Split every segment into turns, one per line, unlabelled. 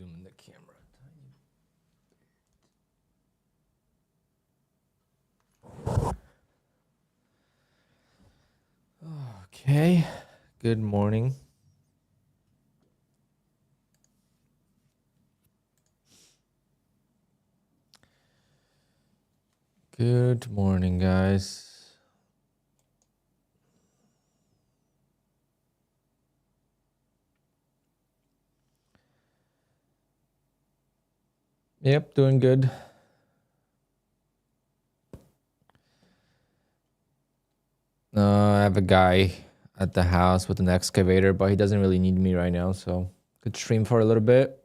zoom in the camera. Okay, good morning. Good morning, guys. Yep, doing good. I have a guy at the house with an excavator, but he doesn't really need me right now, so could stream for a little bit.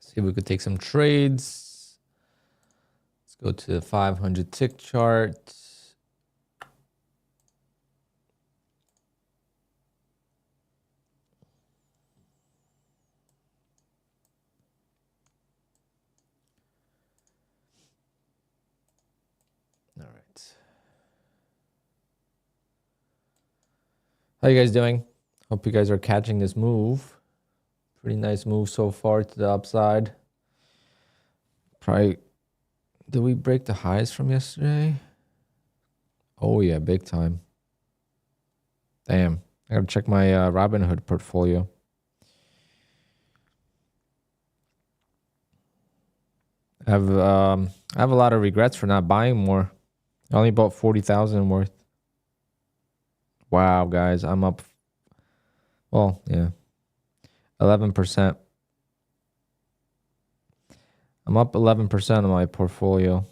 See if we could take some trades. Let's go to the 500 tick chart. All right. How you guys doing? Hope you guys are catching this move. Pretty nice move so far to the upside. Probably, did we break the highs from yesterday? Oh yeah, big time. Damn, I gotta check my Robinhood portfolio. I have a lot of regrets for not buying more. I only bought 40,000 worth. Wow, guys, I'm up. Well, yeah, 11%. I'm up 11% on my portfolio.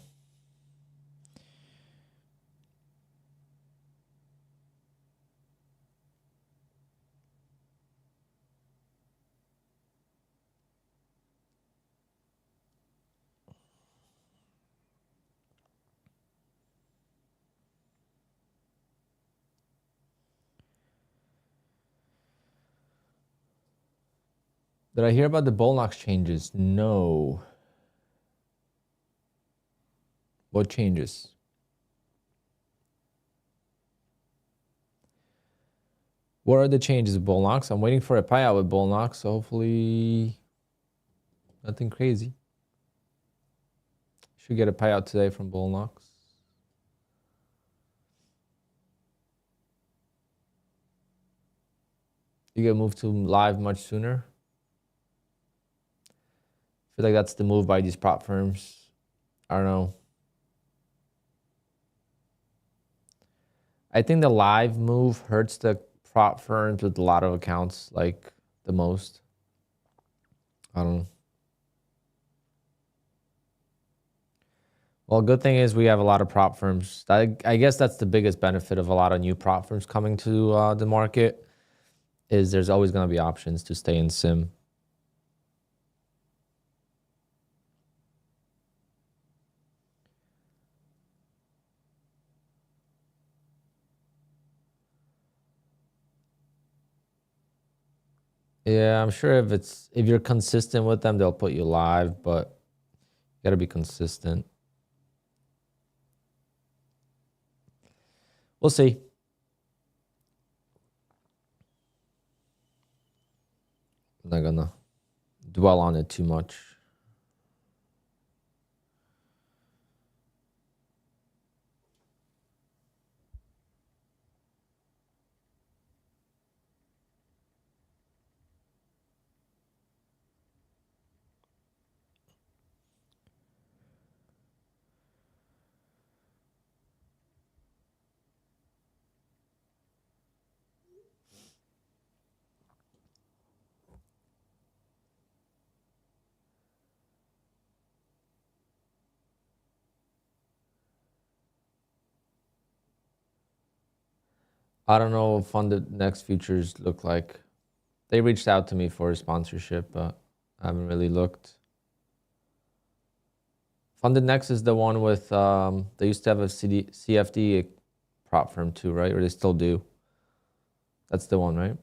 Did I hear about the Bolnox changes? No. What changes? What are the changes with Bolnox? I'm waiting for a payout with Bolnox, so hopefully nothing crazy. Should get a payout today from Bolnox. You get moved to live much sooner. I feel like that's the move by these prop firms. I don't know. I think the live move hurts the prop firms with a lot of accounts, like the most. I don't know. Well, good thing is we have a lot of prop firms. I guess that's the biggest benefit of a lot of new prop firms coming to the market is there's always going to be options to stay in sim. Yeah, I'm sure if you're consistent with them, they'll put you live, but you got to be consistent. We'll see. I'm not gonna dwell on it too much. I don't know what funded next futures look like. They reached out to me for a sponsorship, but I haven't really looked. Funded Next is the one with they used to have a CFD prop firm too, right? Or they still do. That's the one, right?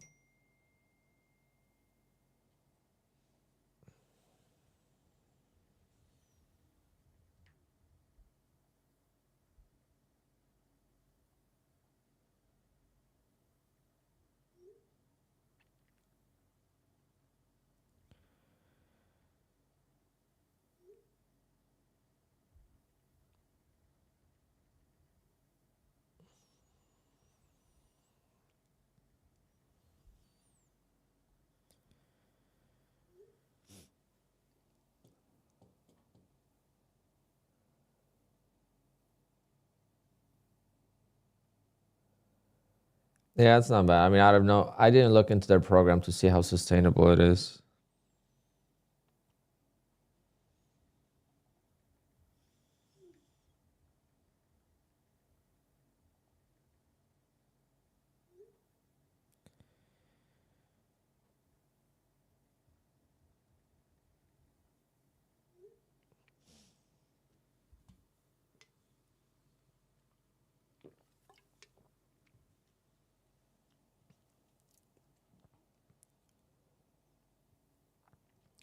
Yeah, it's not bad. I mean, I don't know. I didn't look into their program to see how sustainable it is.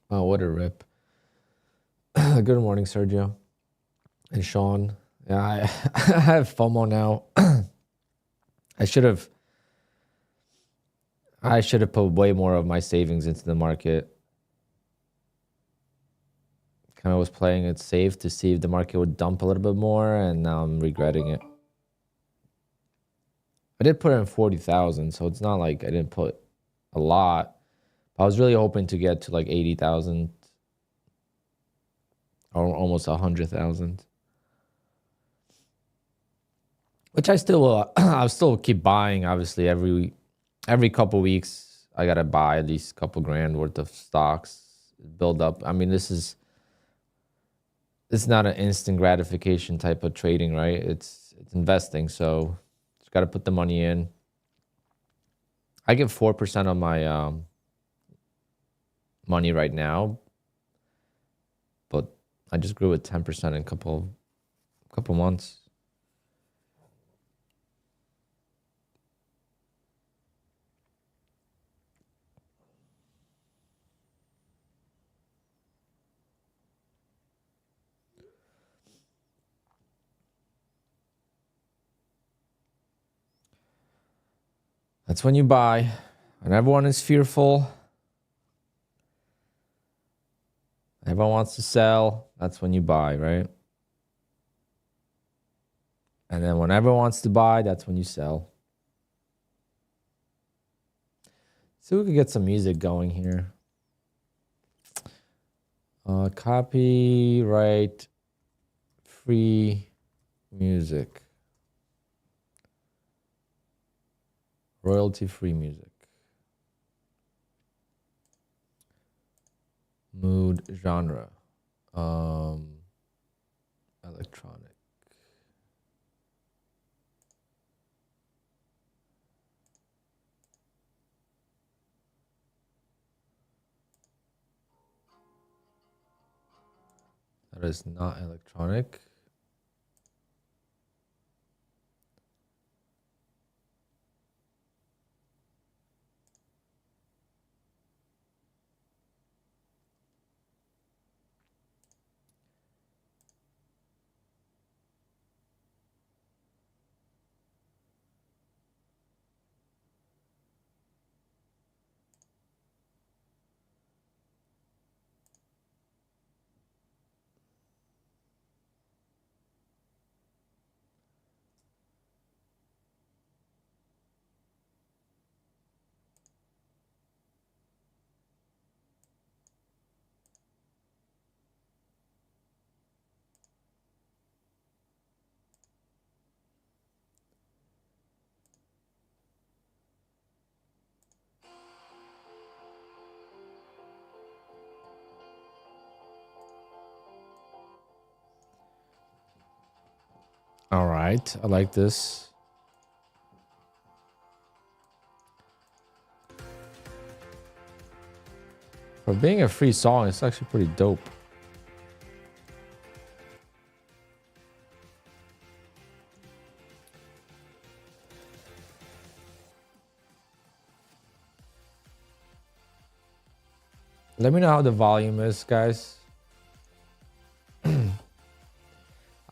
Oh, what a rip. Good morning, Sergio and Sean. Yeah, I have FOMO now. I should have put way more of my savings into the market. Kind of was playing it safe to see if the market would dump a little bit more, and now I'm regretting it. I did put in 40,000, so it's not like I didn't put a lot. I was really hoping to get to like 80,000 or almost 100,000. Which I still will. I'll still keep buying. Obviously, every couple weeks, I gotta buy at least a couple grand worth of stocks, build up. I mean, it's not an instant gratification type of trading, right? It's investing. So just gotta put the money in. I get 4% on my money right now, but I just grew it 10% in a couple months. That's when you buy. And everyone is fearful. Everyone wants to sell. That's when you buy, right? And then when everyone wants to buy, that's when you sell. So we could get some music going here. Copyright free music. Royalty free music. Mood genre. Electronic. That is not electronic. All right, I like this. For being a free song, it's actually pretty dope. Let me know how the volume is, guys.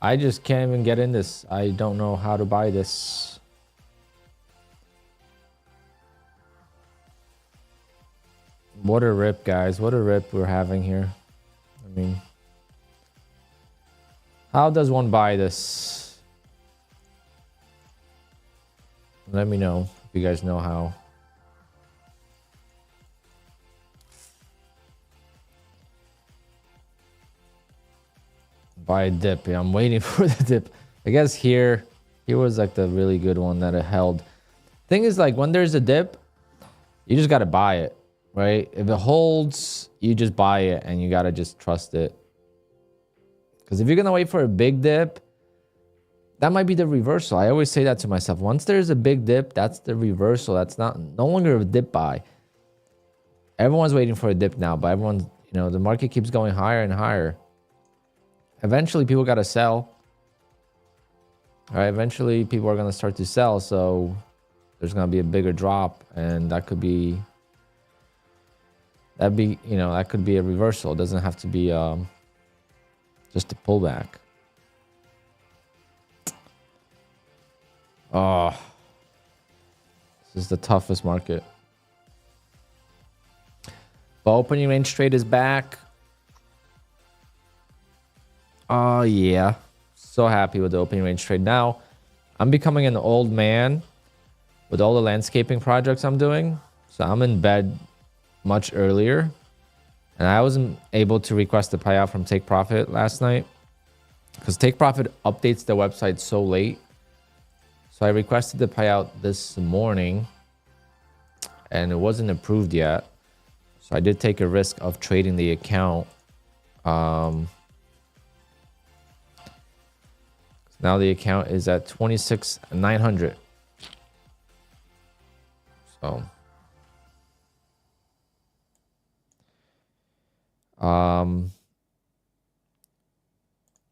I just can't even get in this. I don't know how to buy this. What a rip, guys. What a rip we're having here. I mean, how does one buy this? Let me know if you guys know how. Buy a dip. Yeah, I'm waiting for the dip. I guess here was like the really good one that it held. Thing is, like, when there's a dip, you just got to buy it, right? If it holds, you just buy it and you got to just trust it. Because if you're going to wait for a big dip, that might be the reversal. I always say that to myself. Once there's a big dip, that's the reversal. That's no longer a dip buy. Everyone's waiting for a dip now, but everyone's, you know, the market keeps going higher and higher. Eventually, people got to sell. All right, eventually, people are going to start to sell. So there's going to be a bigger drop, and that could be, you know, that could be a reversal. It doesn't have to be just a pullback. Oh, this is the toughest market. But opening range trade is back. Oh, yeah. So happy with the opening range trade. Now, I'm becoming an old man with all the landscaping projects I'm doing. So I'm in bed much earlier. And I wasn't able to request the payout from Take Profit last night, because Take Profit updates the website so late. So I requested the payout this morning, and it wasn't approved yet. So I did take a risk of trading the account. Now the account is at 26,900. So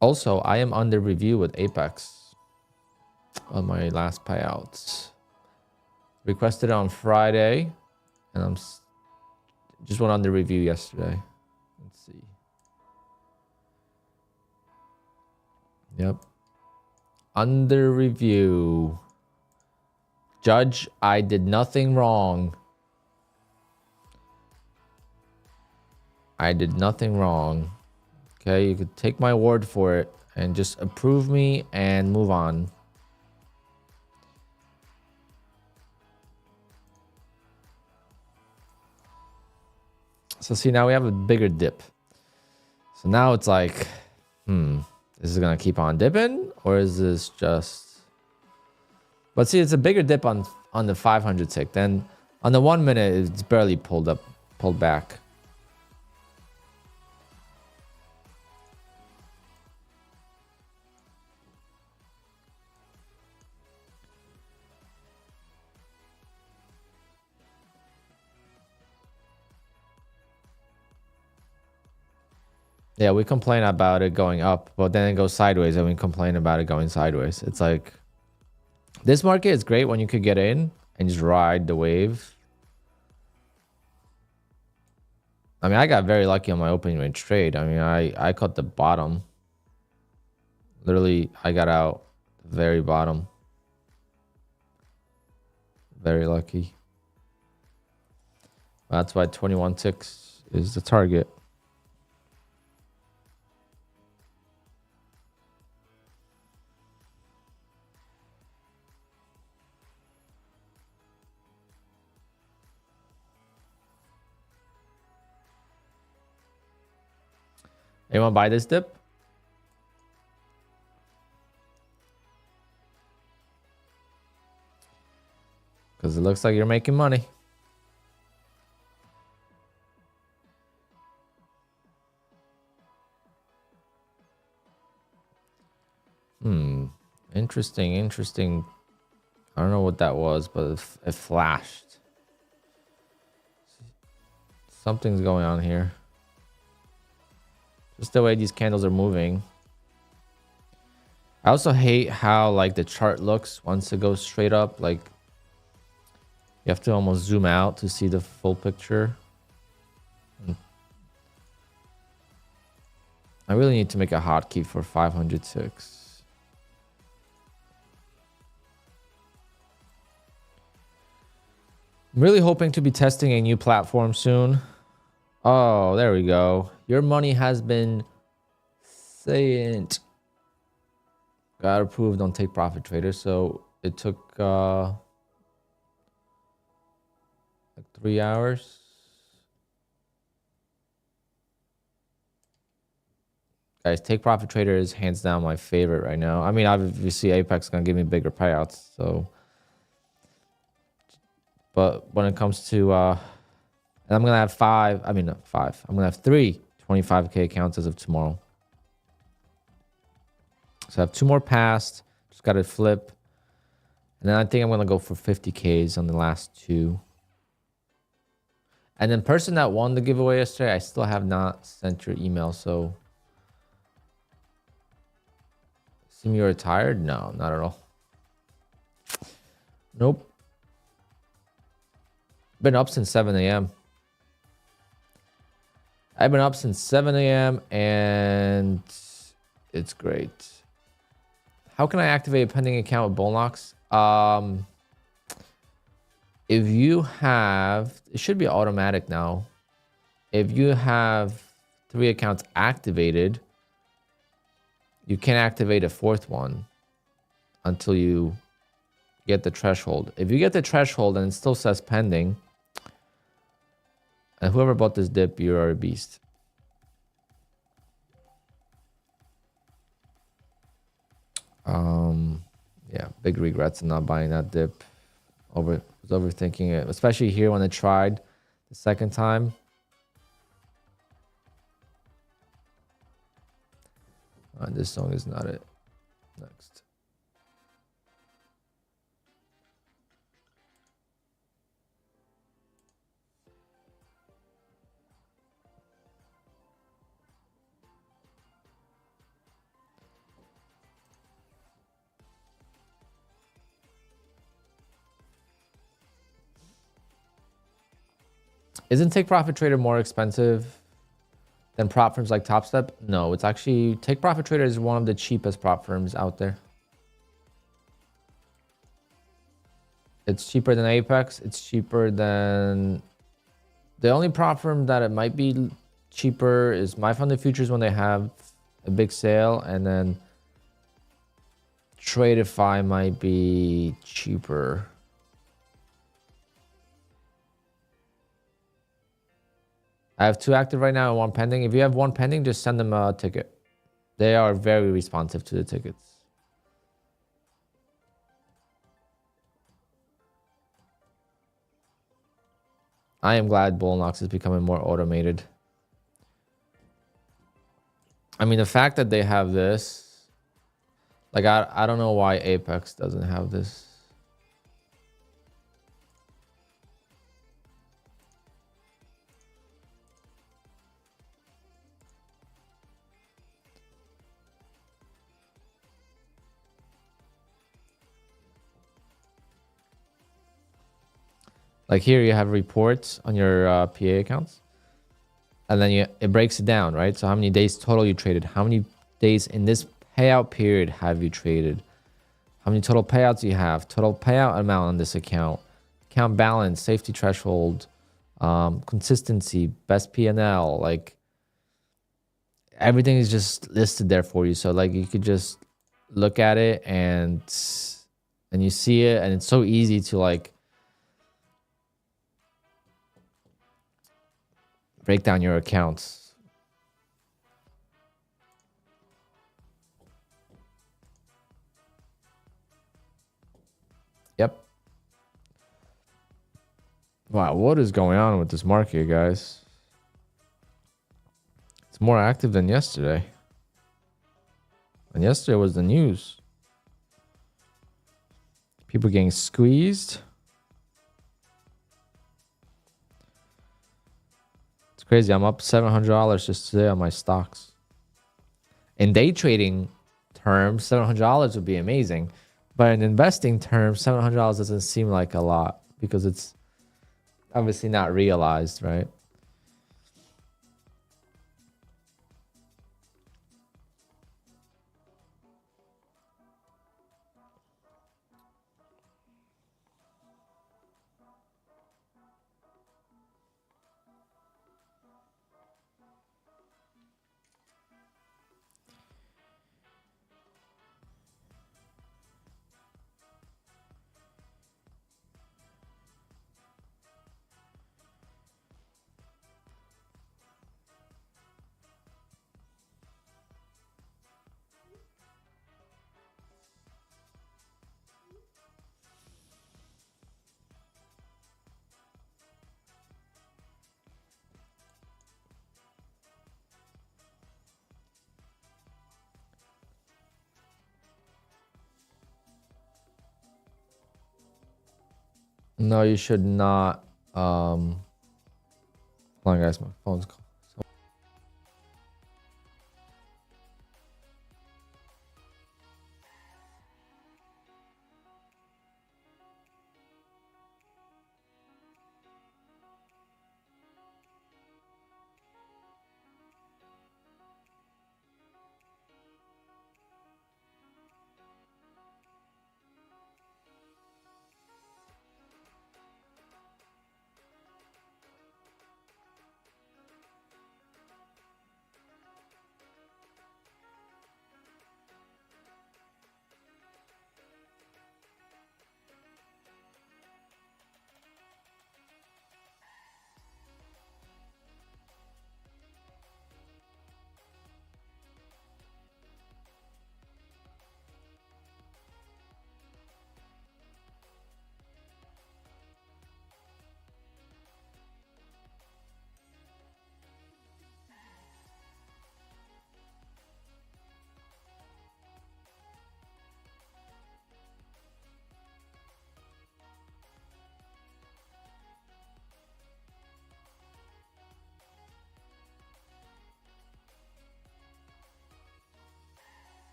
also, I am under review with Apex on my last payouts. Requested it on Friday, and I'm just went under review yesterday. Let's see. Yep. Under review. Judge, I did nothing wrong. I did nothing wrong. Okay, you could take my word for it and just approve me and move on. So see, now we have a bigger dip. So now it's like, is this gonna keep on dipping, or is this just... But see, it's a bigger dip on the 500 tick. Then on the 1 minute, it's barely pulled back. Yeah, we complain about it going up, but then it goes sideways, and we complain about it going sideways. It's like, this market is great when you could get in and just ride the wave. I mean, I got very lucky on my opening range trade. I mean, I caught the bottom. Literally, I got out the very bottom. Very lucky. That's why 21 ticks is the target. Anyone buy this dip? Because it looks like you're making money. Interesting. I don't know what that was, but it flashed. Something's going on here. Just the way these candles are moving. I also hate how, like, the chart looks once it goes straight up. Like, you have to almost zoom out to see the full picture. I really need to make a hotkey for 500 ticks. I'm really hoping to be testing a new platform soon. Oh, there we go. Your money has been sent. Got approved on Take Profit Trader. So it took like 3 hours. Guys, Take Profit Trader is hands down my favorite right now. I mean, obviously Apex is gonna give me bigger payouts, so But when it comes to, and I'm going to have five, I mean, not five, I'm going to have three 25K accounts as of tomorrow. So I have two more passed, just got to flip. And then I think I'm going to go for 50Ks on the last two. And then person that won the giveaway yesterday, I still have not sent your email. So, seem you're retired? No, not at all. Nope. Been up since 7 a.m. I've been up since 7 a.m. and it's great. How can I activate a pending account with Bullnox? If you have, it should be automatic now. If you have 3 accounts activated, you can't activate a 4th one until you get the threshold. If you get the threshold and it still says pending, and whoever bought this dip, you're a beast. Yeah, big regrets in not buying that dip. Was overthinking it, especially here when I tried the second time. This song is not it. Next. Isn't Take Profit Trader more expensive than prop firms like Top Step? No, it's actually, Take Profit Trader is one of the cheapest prop firms out there. It's cheaper than Apex. It's cheaper than, the only prop firm that it might be cheaper is My Funded Futures when they have a big sale, and then Tradeify might be cheaper. I have 2 active right now and 1 pending. If you have 1 pending, just send them a ticket. They are very responsive to the tickets. I am glad Bullnox is becoming more automated. I mean, the fact that they have this, like, I don't know why Apex doesn't have this. Like here you have reports on your PA accounts. And then it breaks it down, right? So how many days total you traded? How many days in this payout period have you traded? How many total payouts you have? Total payout amount on this account. Account balance, safety threshold, consistency, best P&L. Like everything is just listed there for you. So like you could just look at it and you see it, and it's so easy to like break down your accounts. Yep. Wow, what is going on with this market, guys? It's more active than yesterday. And yesterday was the news. People getting squeezed. It's crazy. I'm up $700 just today on my stocks. In day trading terms, $700 would be amazing. But in investing terms, $700 doesn't seem like a lot because it's obviously not realized, right? No, you should not. Hold on, guys. My phone's calling.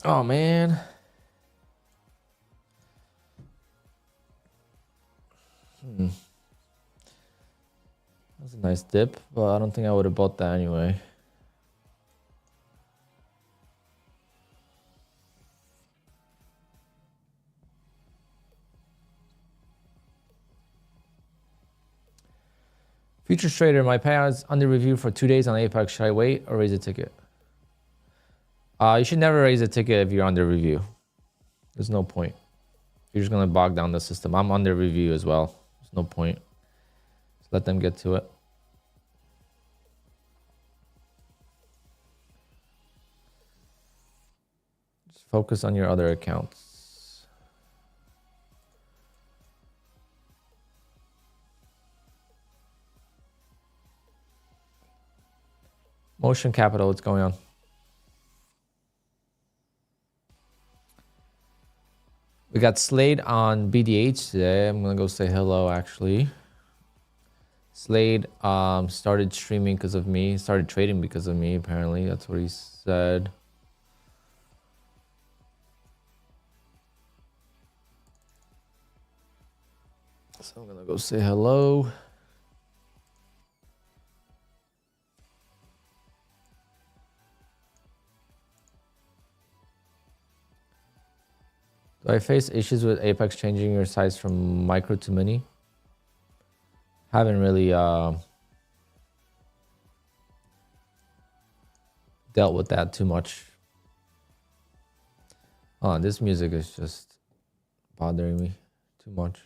Oh man. That was a nice dip, but I don't think I would have bought that anyway. Future trader, my payout is under review for 2 days on Apex. Should I wait or raise a ticket? You should never raise a ticket if you're under review. There's no point. You're just gonna bog down the system. I'm under review as well. There's no point. Just let them get to it. Just focus on your other accounts. Motion Capital, what's going on? We got Slade on BDH today. I'm gonna go say hello actually. Slade started streaming because of me, started trading because of me, apparently. That's what he said. So I'm gonna go say hello. Do I face issues with Apex changing your size from micro to mini? Haven't really dealt with that too much. Oh, this music is just bothering me too much.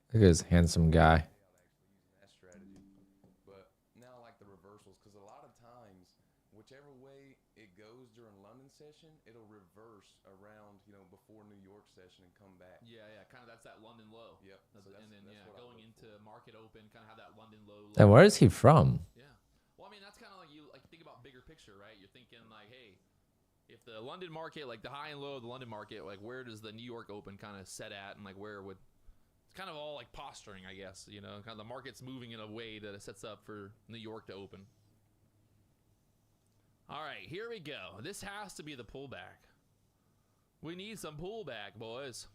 Look at this handsome guy.
But now I like the reversals because a lot of times, whichever way it goes during London session, it'll reverse around, before New York session and come back.
Yeah, kind of that's that London low.
Yep.
So and then going into market open, kind of have that London low.
And where is he from?
Yeah. Well, I mean, that's kind of like you think about bigger picture, right? You're thinking like, hey, if the London market, like the high and low of the London market, like where does the New York Open kind of set at, and like where would it's kind of all like posturing, I guess. Kind of the market's moving in a way that it sets up for New York to open. All right, here we go. This has to be the pullback. We need some pullback, boys.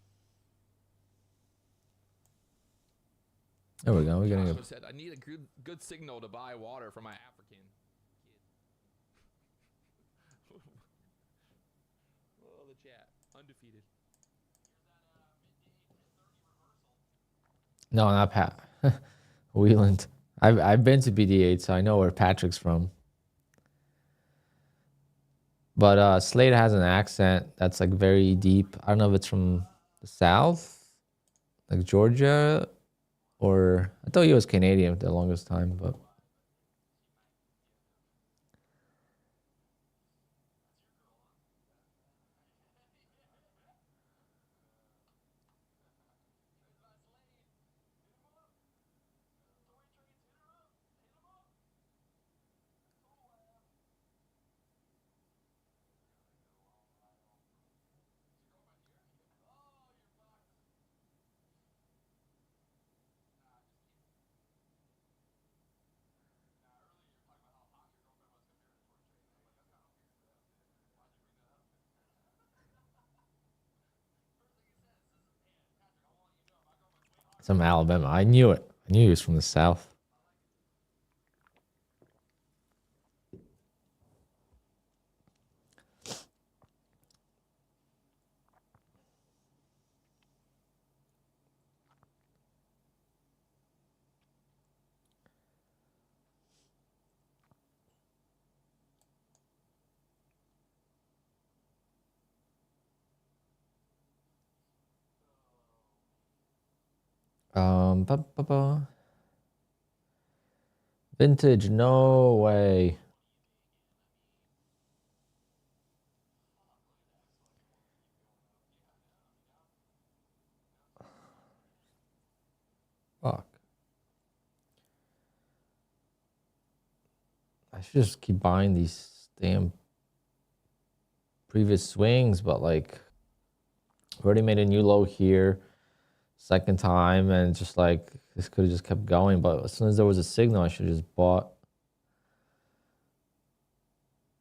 There we go. We're getting
Joshua said, I need a good signal to buy water for my African kid. Oh, the chat. Undefeated.
No, not Pat. Wheeland. I've been to BD8, so I know where Patrick's from. But Slade has an accent that's like very deep. I don't know if it's from the South, like Georgia, or I thought he was Canadian for the longest time, but some Alabama. I knew it. I knew he was from the South. Ba, ba, ba. Vintage, no way. should just keep buying these damn previous swings, but like already made a new low here, second time, and just like this could have just kept going. But as soon as there was a signal, I should have just bought.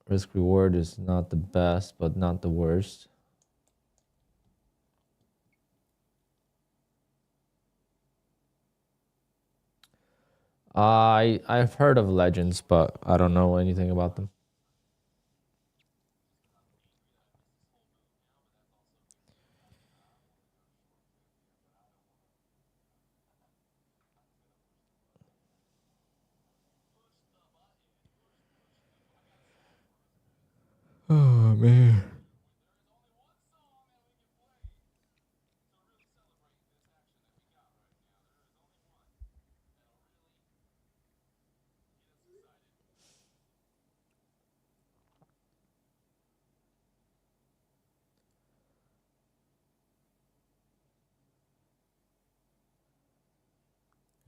Risk reward is not the best, but not the worst. I've heard of Legends, but I don't know anything about them. Oh man.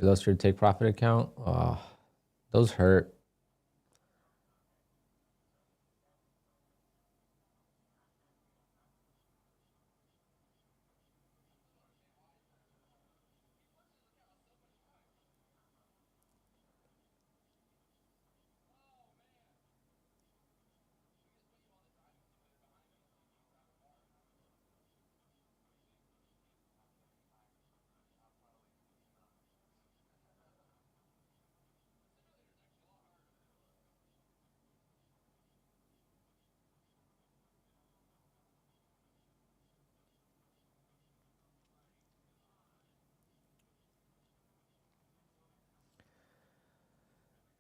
Illustrated take profit account. Those hurt.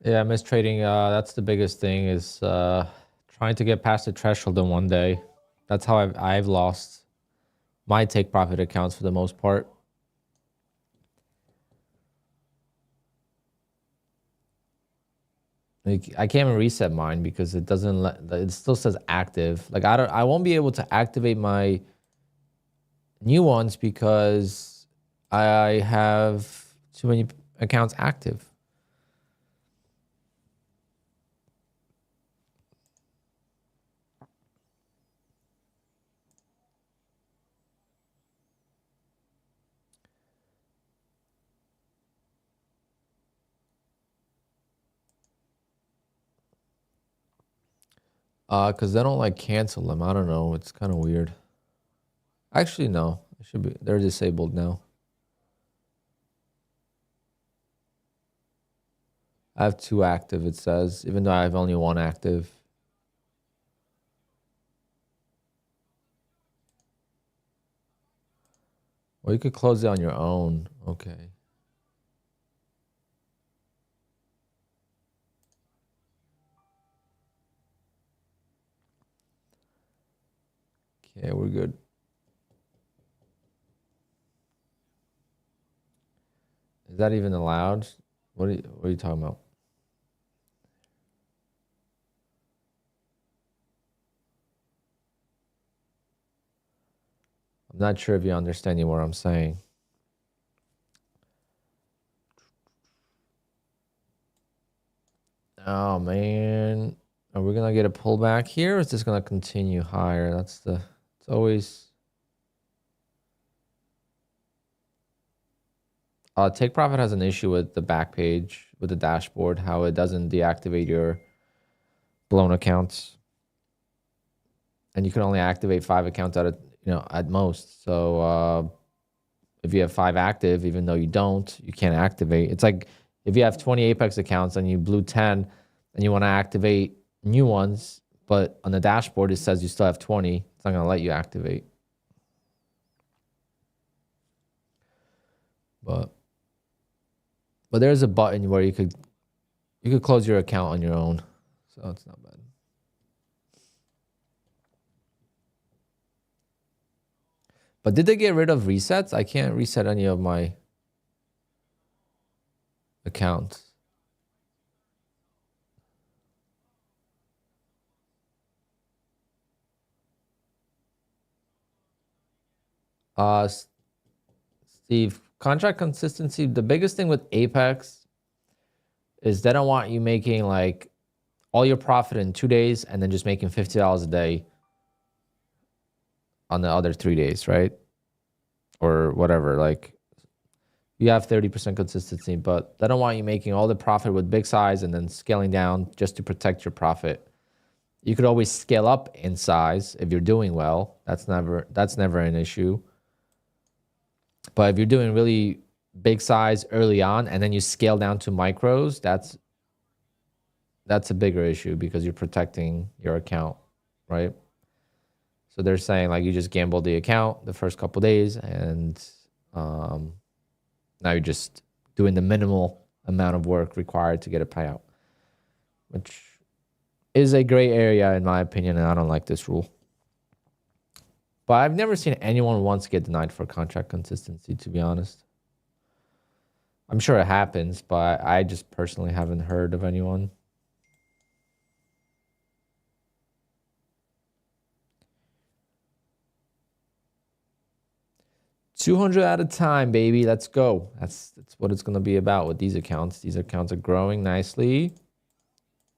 Yeah, mistrading. That's the biggest thing is trying to get past the threshold in one day. That's how I've lost my take profit accounts for the most part. Like, I can't even reset mine because it doesn't let. It still says active. Like I won't be able to activate my new ones because I have too many accounts active. Because they don't like cancel them. I don't know. It's kind of weird. Actually, no. It should be. They're disabled now. I have 2 active, it says, even though I have only 1 active. Or you could close it on your own. Okay. Okay, we're good. Is that even allowed? What are you talking about? I'm not sure if you understand what I'm saying. Oh man. Are we gonna get a pullback here or is this gonna continue higher? It's always Take Profit has an issue with the back page, with the dashboard, how it doesn't deactivate your blown accounts. And you can only activate 5 accounts at most. So if you have 5 active, even though you don't, you can't activate. It's like if you have 20 Apex accounts and you blew 10 and you want to activate new ones, but on the dashboard it says you still have 20, it's not going to let you activate. But there's a button where you could close your account on your own. So it's not bad. But did they get rid of resets? I can't reset any of my accounts. Steve, contract consistency, the biggest thing with Apex is they don't want you making like all your profit in 2 days and then just making $50 a day on the other 3 days, right? Or whatever. Like, you have 30% consistency, but they don't want you making all the profit with big size and then scaling down just to protect your profit. You could always scale up in size if you're doing well. That's never an issue. But if you're doing really big size early on and then you scale down to micros, that's a bigger issue because you're protecting your account, right? So they're saying like you just gamble the account the first couple days and now you're just doing the minimal amount of work required to get a payout, which is a gray area in my opinion, and I don't like this rule. But I've never seen anyone once get denied for contract consistency, to be honest. I'm sure it happens, but I just personally haven't heard of anyone. $200 at a time, baby. Let's go. That's what it's gonna be about with these accounts. These accounts are growing nicely.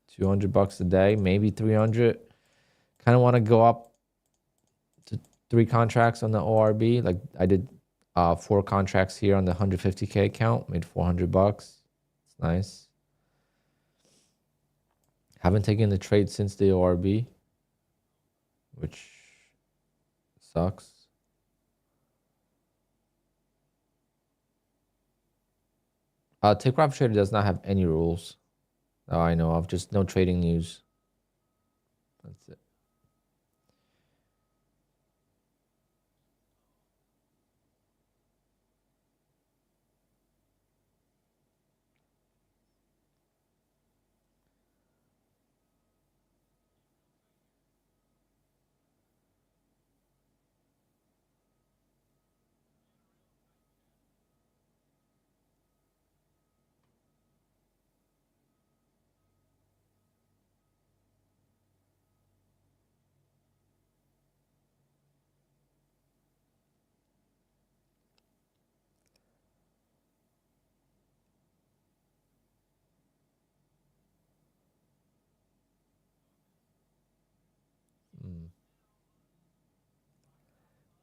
$200 a day, maybe 300. Kind of want to go up to 3 contracts on the ORB. Like I did 4 contracts here on the 150K account, made $400. It's nice. Haven't taken the trade since the ORB, which sucks. Take Profit Trader does not have any rules that I know of, just no trading news. That's it.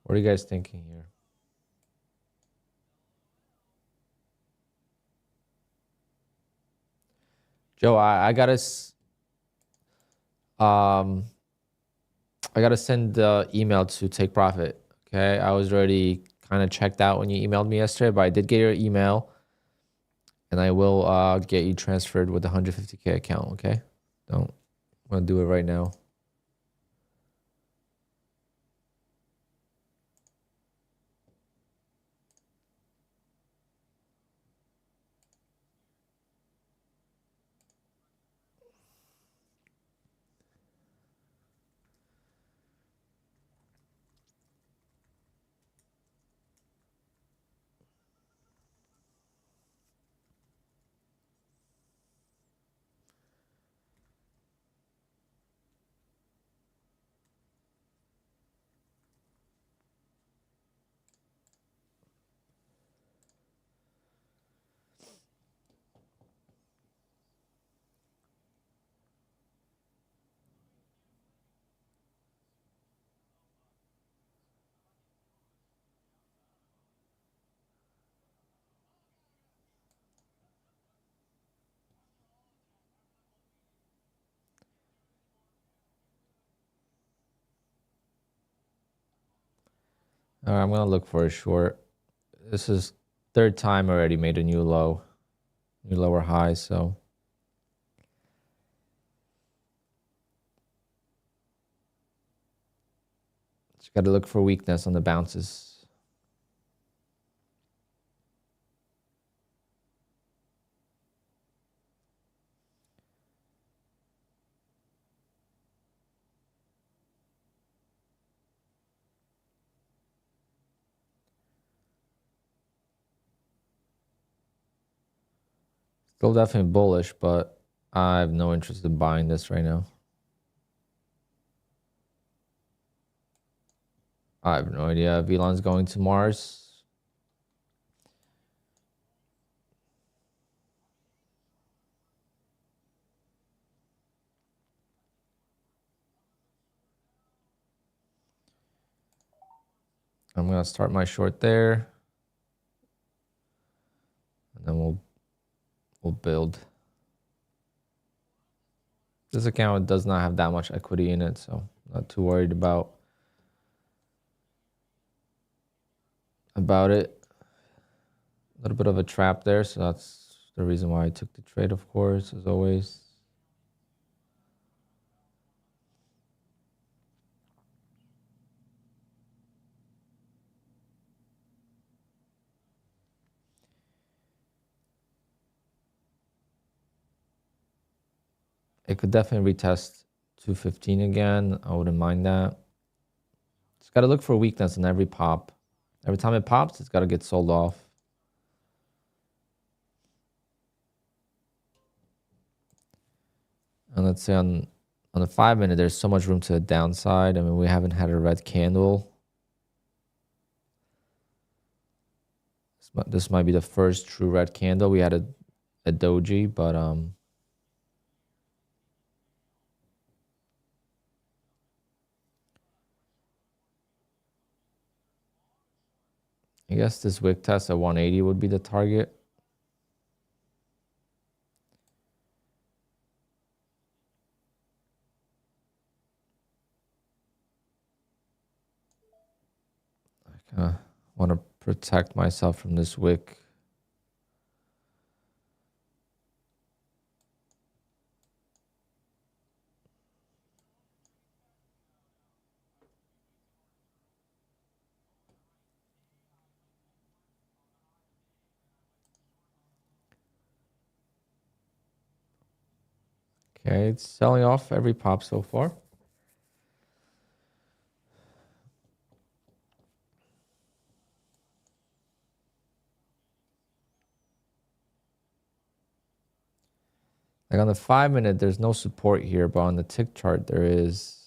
What are you guys thinking here? Joe, I gotta send the email to Take Profit. Okay, I was already kind of checked out when you emailed me yesterday, but I did get your email, and I will get you transferred with the 150K account. Okay, I'm gonna do it right now. All right, I'm gonna look for a short. This is 3rd time already made a new low, new lower high. So just got to look for weakness on the bounces. Still definitely bullish, but I have no interest in buying this right now. I have no idea if Elon's going to Mars. I'm gonna start my short there, and then we'll build. This account does not have that much equity in it, so I'm not too worried about it. A little bit of a trap there, so that's the reason why I took the trade, of course, as always. It could definitely retest 215 again. I wouldn't mind that. It's got to look for weakness in every pop. Every time it pops, it's got to get sold off. And let's say on the 5 minute, there's so much room to the downside. I mean, we haven't had a red candle. This might be the first true red candle. We had a doji, but I guess this wick test at 180 would be the target. I kind of want to protect myself from this wick. Okay, it's selling off every pop so far. Like on the 5 minute, there's no support here, but on the tick chart, there is.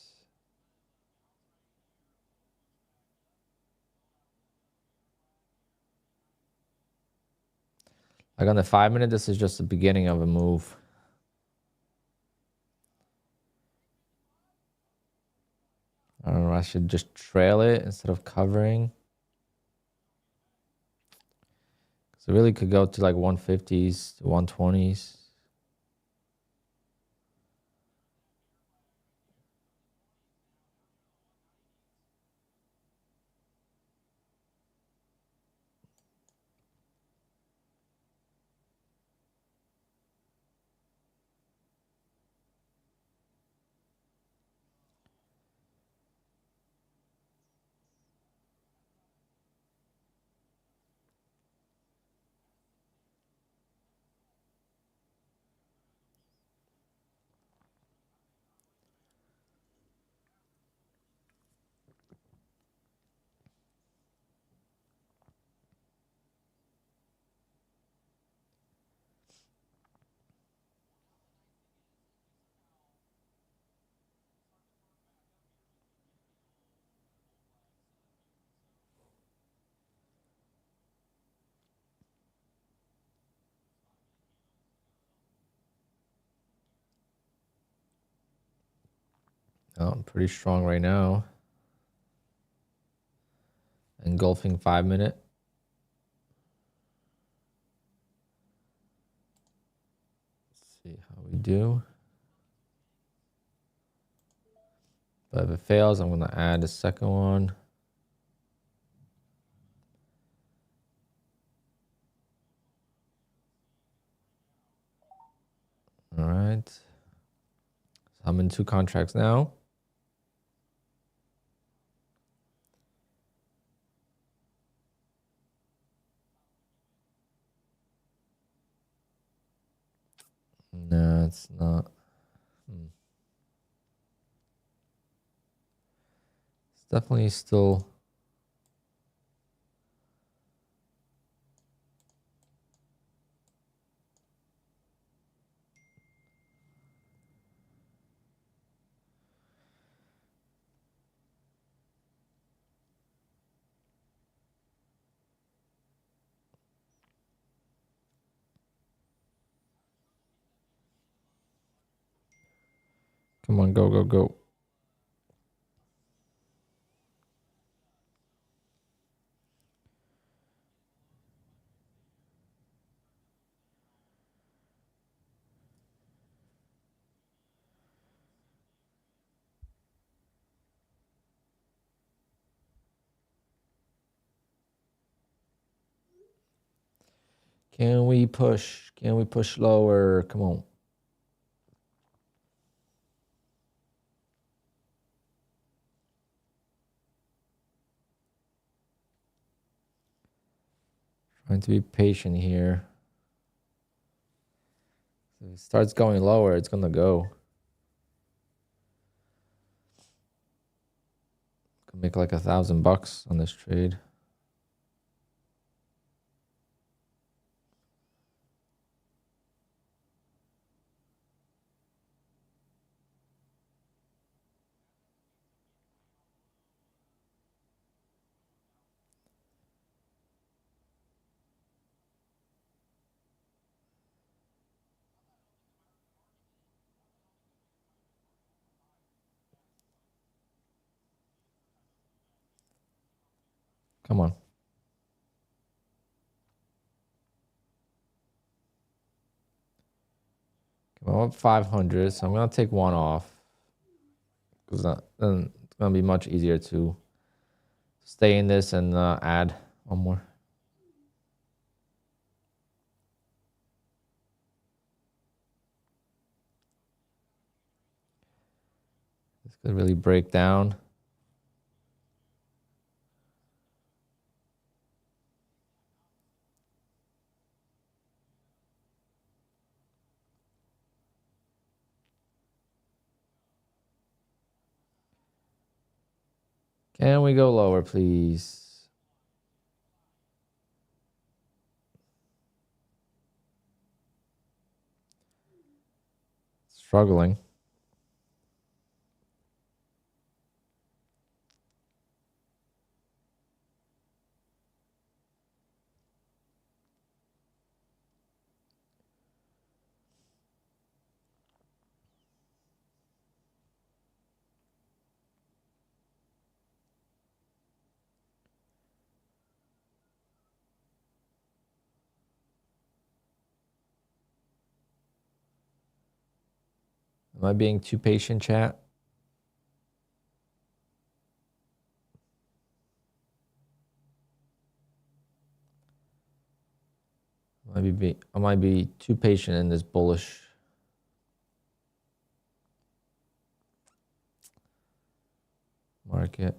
Like on the 5 minute, this is just the beginning of a move. I don't know, I should just trail it instead of covering. So it really could go to like 150s to 120s. Oh, I'm pretty strong right now. Engulfing 5 minute. Let's see how we do. But if it fails, I'm going to add a second one. All right. So I'm in 2 contracts now. No, it's not. It's definitely still. Come on, go, go, go. Can we push? Can we push lower? Come on. Trying to be patient here. If it starts going lower, it's gonna go. Could make like $1,000 on this trade. Come on. Come on, 500. So I'm gonna take one off because then it's gonna be much easier to stay in this and add one more. This could really break down. Can we go lower, please? Struggling. Am I being too patient, chat? I might be too patient in this bullish market.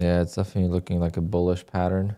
Yeah, it's definitely looking like a bullish pattern.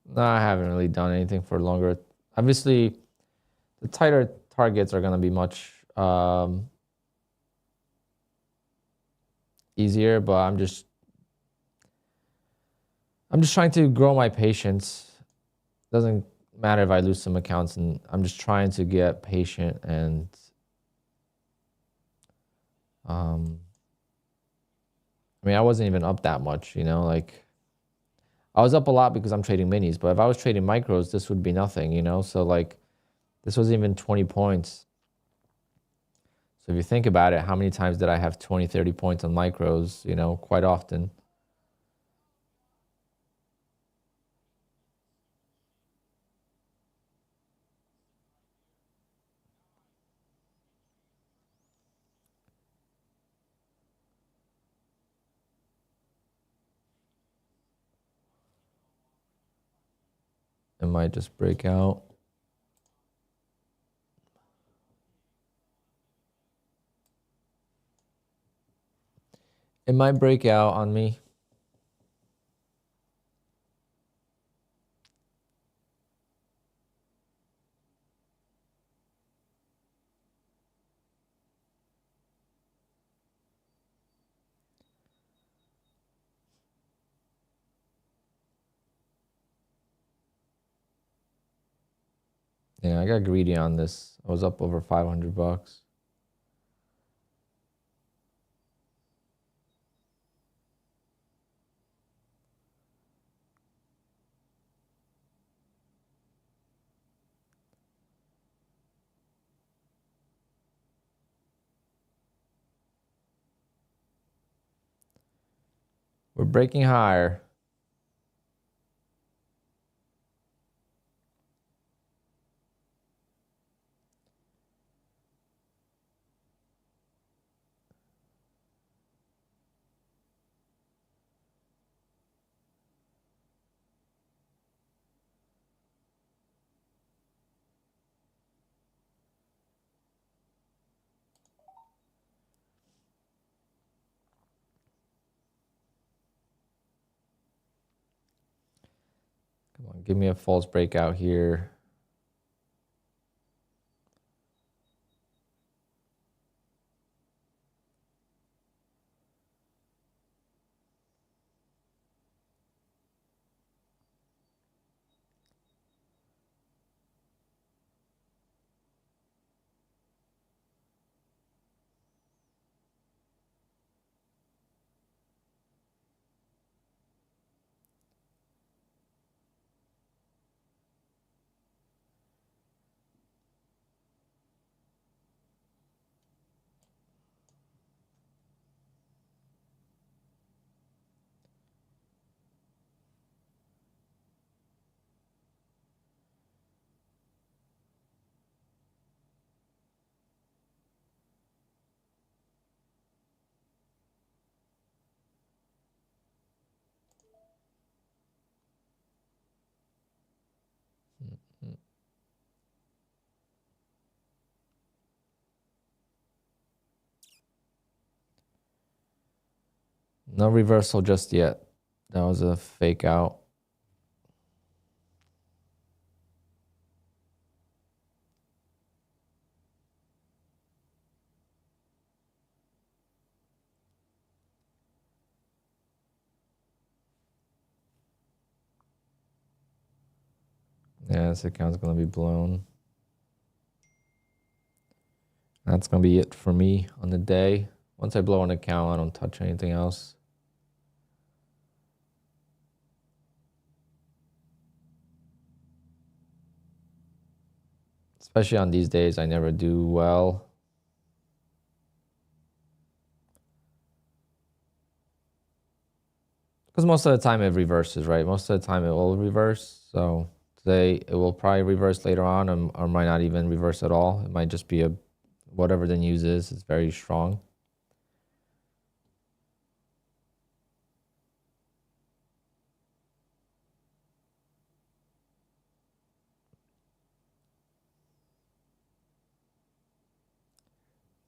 No, I haven't really done anything for longer. Obviously, the tighter targets are going to be much easier, but I'm just trying to grow my patience. Doesn't matter if I lose some accounts, and I'm just trying to get patient and I mean, I wasn't even up that much, you know, like I was up a lot because I'm trading minis, but if I was trading micros, this would be nothing, you know? So like this wasn't even 20 points. So if you think about it, how many times did I have 20, 30 points on micros, you know, quite often. It might just break out. It might break out on me. Yeah, I got greedy on this. I was up over 500 bucks. We're breaking higher. Come on, give me a false breakout here. No reversal just yet. That was a fake out. Yeah, this account's going to be blown. That's going to be it for me on the day. Once I blow an account, I don't touch anything else. Especially on these days, I never do well. Because most of the time it reverses, right? Most of the time it will reverse. So today it will probably reverse later on, or might not even reverse at all. It might just be a whatever the news is. It's very strong.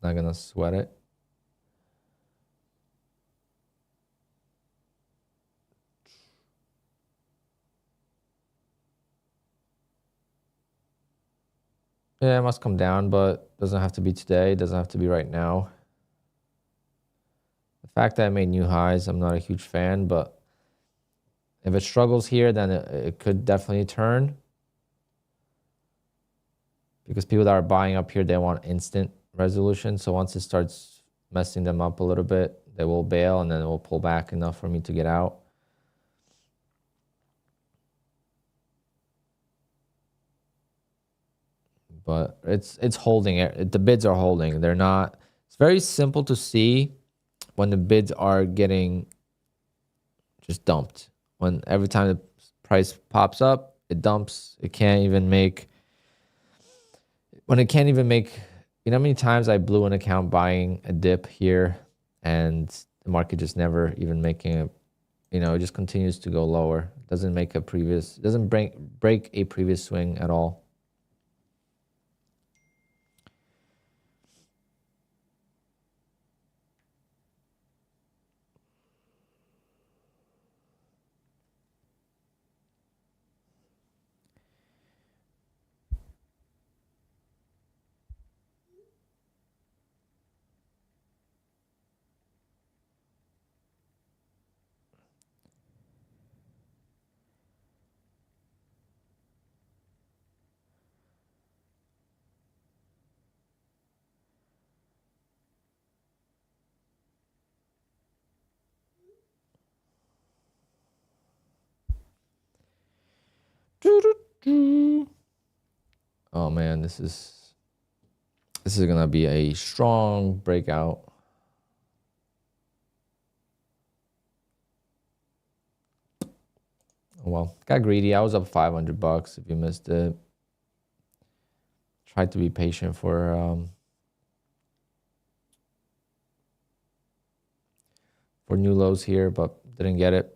Not gonna sweat it. Yeah, it must come down, but doesn't have to be today. Doesn't have to be right now. The fact that it made new highs, I'm not a huge fan, but if it struggles here, then it could definitely turn. Because people that are buying up here, they want instant resolution. So once it starts messing them up a little bit, they will bail and then it will pull back enough for me to get out. But it's holding it. The bids are holding. They're not. It's very simple to see when the bids are getting just dumped. When every time the price pops up, it dumps. It can't even make. When it can't even make. You know how many times I blew an account buying a dip here, and the market just never even making you know, it just continues to go lower. Doesn't make a previous, doesn't break a previous swing at all. Oh man, this is gonna be a strong breakout. Oh, well, got greedy. I was up $500 if you missed it. Tried to be patient for new lows here, but didn't get it.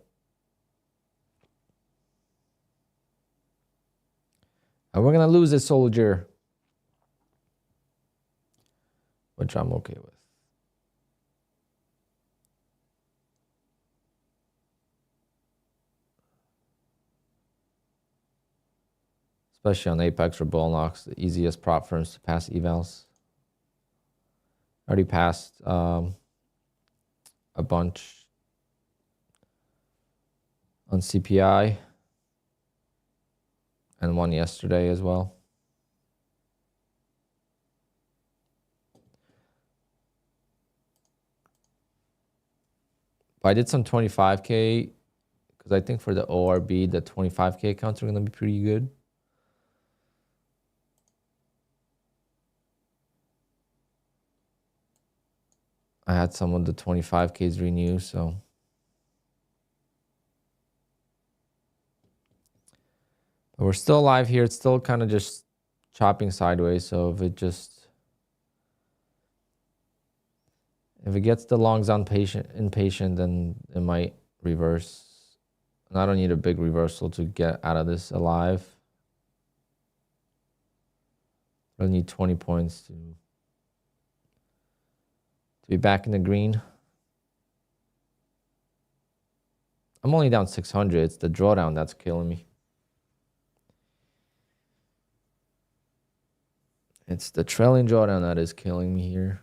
And we're gonna lose this soldier, which I'm okay with. Especially on Apex or Bull Knocks, the easiest prop firms to pass evals. Already passed a bunch on CPI and one yesterday as well. But I did some 25K because I think for the ORB, the 25K accounts are going to be pretty good. I had some of the 25Ks renew, so. But we're still alive here. It's still kind of just chopping sideways. So if it gets the longs impatient, then it might reverse. And I don't need a big reversal to get out of this alive. I need 20 points to be back in the green. I'm only down 600. It's the drawdown that's killing me. It's the trailing drawdown that is killing me here.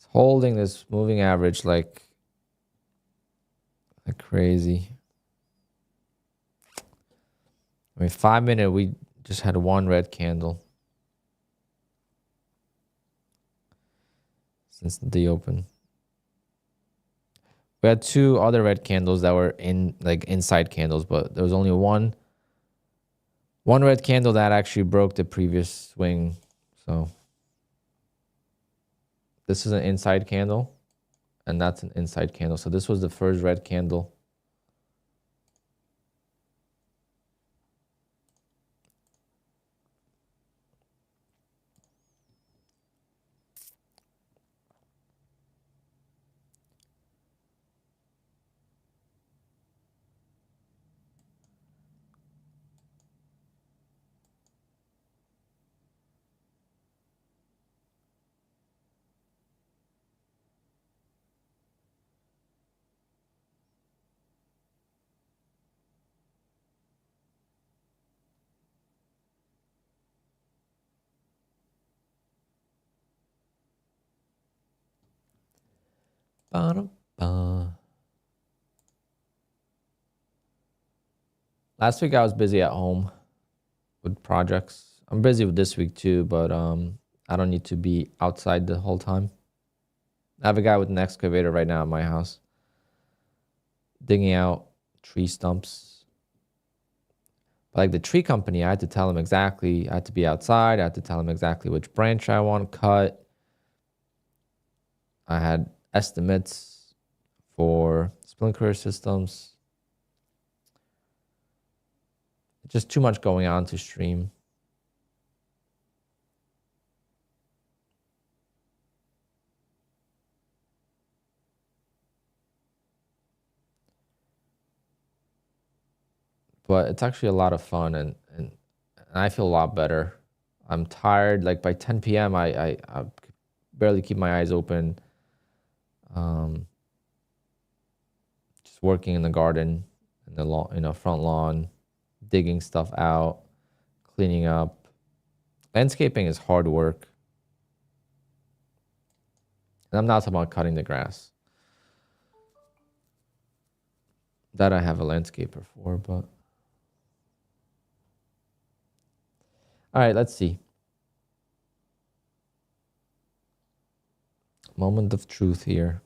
Holding this moving average like crazy. I mean, 5 minute, we just had one red candle since the open. We had two other red candles that were inside candles, but there was only one red candle that actually broke the previous swing. So this is an inside candle, and that's an inside candle. So this was the first red candle. Ba-da-ba. Last week I was busy at home with projects. I'm busy with this week too, but I don't need to be outside the whole time. I have a guy with an excavator right now at my house digging out tree stumps. But like the tree company, I had to tell him exactly, I had to be outside, I had to tell him exactly which branch I want cut. I had estimates for sprinkler systems. Just too much going on to stream. But it's actually a lot of fun, and I feel a lot better. I'm tired. Like by 10 p.m., I barely keep my eyes open. Just working in the garden, in the lawn, front lawn, digging stuff out, cleaning up. Landscaping is hard work. And I'm not talking about cutting the grass. That I have a landscaper for, but... All right, let's see. Moment of truth here.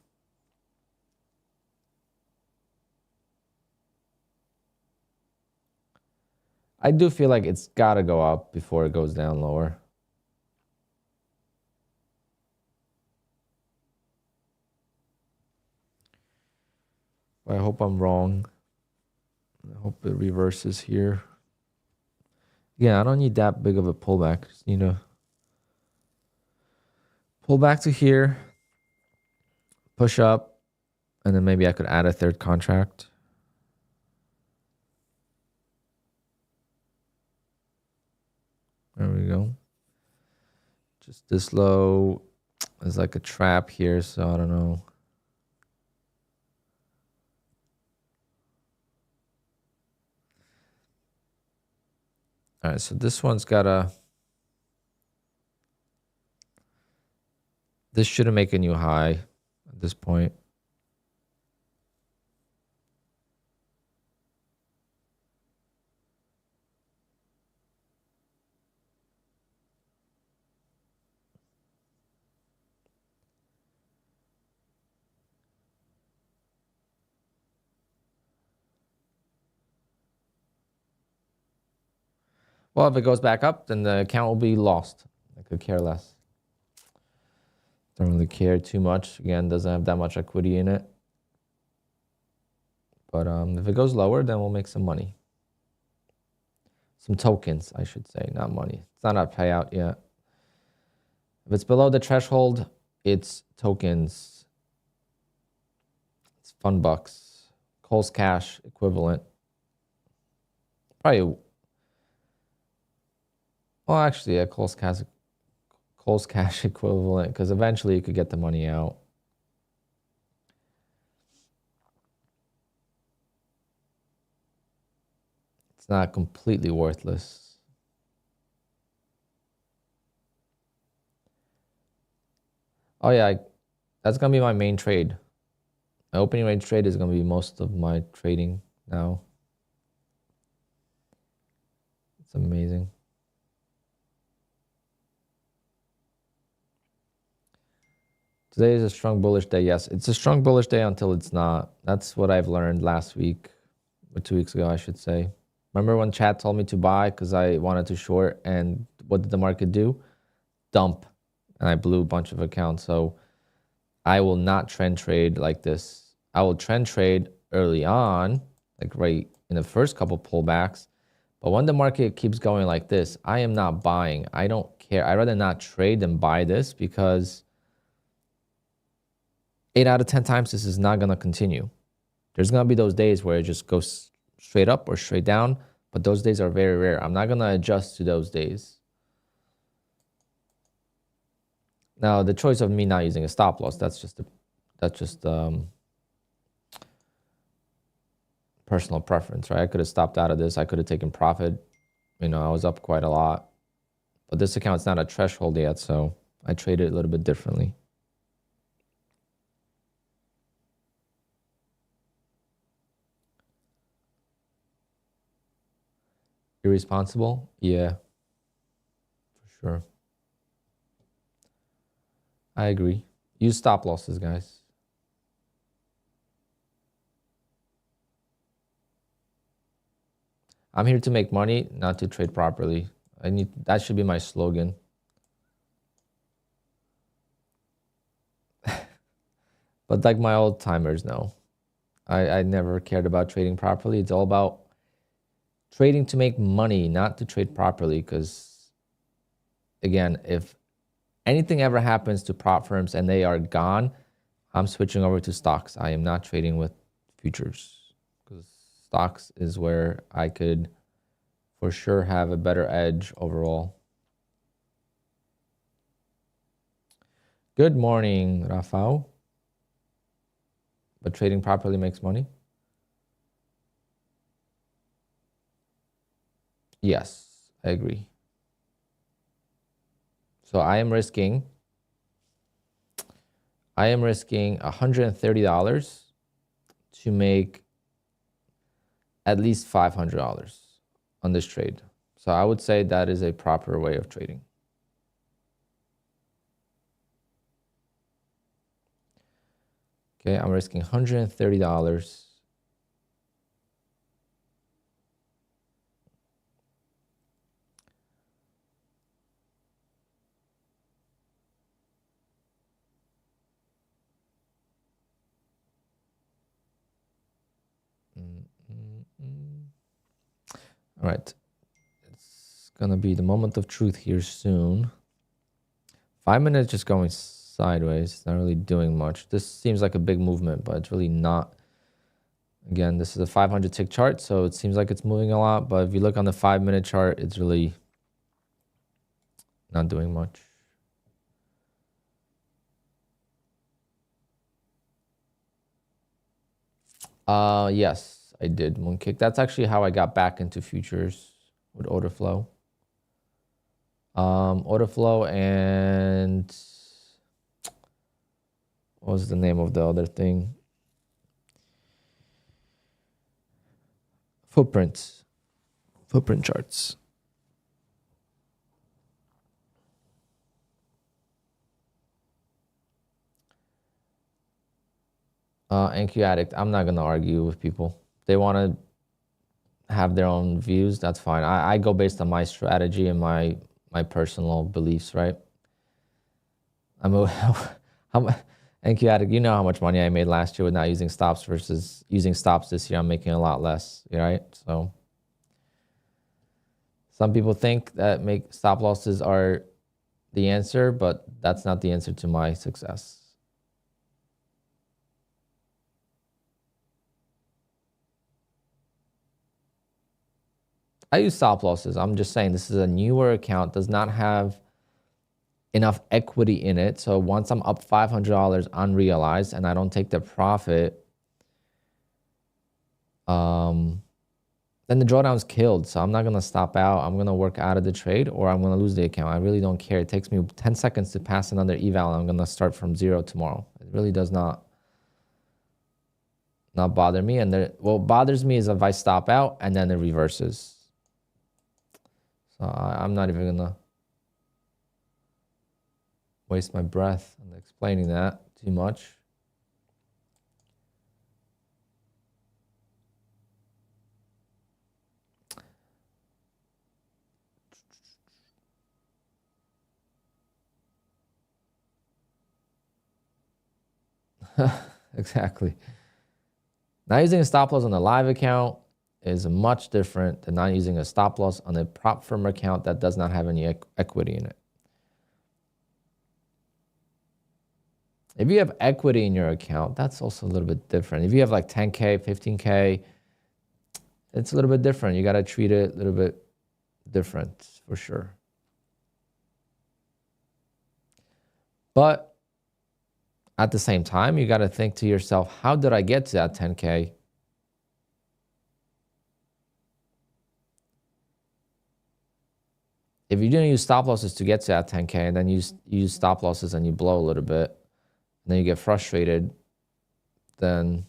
I do feel like it's got to go up before it goes down lower. I hope I'm wrong. I hope it reverses here. Yeah, I don't need that big of a pullback. Just need to pull back to here, push up, and then maybe I could add a third contract. There we go. Just this low is like a trap here, so I don't know. All right, so this one's got a... This shouldn't make a new high at this point. Well, if it goes back up, then the account will be lost. I could care less. Don't really care too much. Again, doesn't have that much equity in it. But if it goes lower, then we'll make some money. Some tokens, I should say, not money. It's not a payout yet. If it's below the threshold, it's tokens. It's fun bucks. Cole's cash equivalent. Probably... Well, actually, yeah, Cole's cash equivalent, because eventually you could get the money out. It's not completely worthless. Oh yeah, that's gonna be my main trade. My opening range trade is gonna be most of my trading now. It's amazing. Today is a strong bullish day. Yes, it's a strong bullish day until it's not. That's what I've learned last week, or 2 weeks ago, I should say. Remember when chat told me to buy because I wanted to short, and what did the market do? Dump. And I blew a bunch of accounts. So I will not trend trade like this. I will trend trade early on, like right in the first couple pullbacks. But when the market keeps going like this, I am not buying. I don't care. I'd rather not trade than buy this, because 8 out of 10 times this is not going to continue. There's going to be those days where it just goes straight up or straight down, but those days are very rare. I'm not going to adjust to those days. Now, the choice of me not using a stop loss, that's just personal preference, right? I could have stopped out of this. I could have taken profit. I was up quite a lot. But this account's not a threshold yet, so I trade it a little bit differently. irresponsible? Yeah, for sure. I agree. Use stop losses, guys. I'm here to make money, not to trade properly. That should be my slogan. But like my old timers know, I never cared about trading properly. It's all about trading to make money, not to trade properly. Because again, if anything ever happens to prop firms and they are gone, I'm switching over to stocks. I am not trading with futures, because stocks is where I could for sure have a better edge overall. Good morning, Rafael. But trading properly makes money? Yes, I agree. So I am risking $130 to make at least $500 on this trade. So I would say that is a proper way of trading. Okay, I'm risking $130. All right. It's going to be the moment of truth here soon. 5 minutes just going sideways. It's not really doing much. This seems like a big movement, but it's really not. Again, this is a 500 tick chart, so it seems like it's moving a lot. But if you look on the 5 minute chart, it's really not doing much. Yes, I did Moonkick. That's actually how I got back into futures with order flow. Order flow and what was the name of the other thing? Footprint charts. NQ Addict, I'm not gonna argue with people. They want to have their own views, that's fine. I go based on my strategy and my personal beliefs, right? NQ Addict, you know how much money I made last year with not using stops versus using stops this year. I'm making a lot less, right? So some people think that stop losses are the answer, but that's not the answer to my success. I use stop losses. I'm just saying this is a newer account, does not have enough equity in it. So once I'm up $500 unrealized and I don't take the profit, then the drawdown's killed. So I'm not going to stop out. I'm going to work out of the trade or I'm going to lose the account. I really don't care. It takes me 10 seconds to pass another eval and I'm going to start from zero tomorrow. It really does not bother me. And what bothers me is if I stop out and then it reverses. So I'm not even going to waste my breath on explaining that too much. Exactly. Not using a stop loss on a live account is much different than not using a stop loss on a prop firm account that does not have any equity in it. If you have equity in your account, that's also a little bit different. If you have like 10K, 15K, it's a little bit different. You got to treat it a little bit different for sure. But at the same time, you got to think to yourself, how did I get to that 10K? If you didn't use stop losses to get to that 10K and then you use stop losses and you blow a little bit, and then you get frustrated, then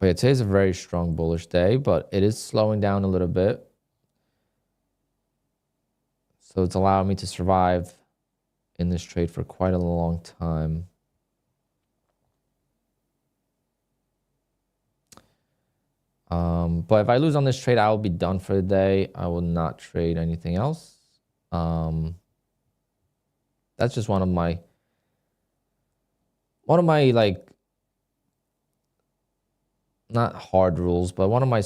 But yeah, today's a very strong bullish day, but it is slowing down a little bit. So it's allowing me to survive in this trade for quite a long time. But if I lose on this trade, I will be done for the day. I will not trade anything else. That's just one of my like, not hard rules, but one of my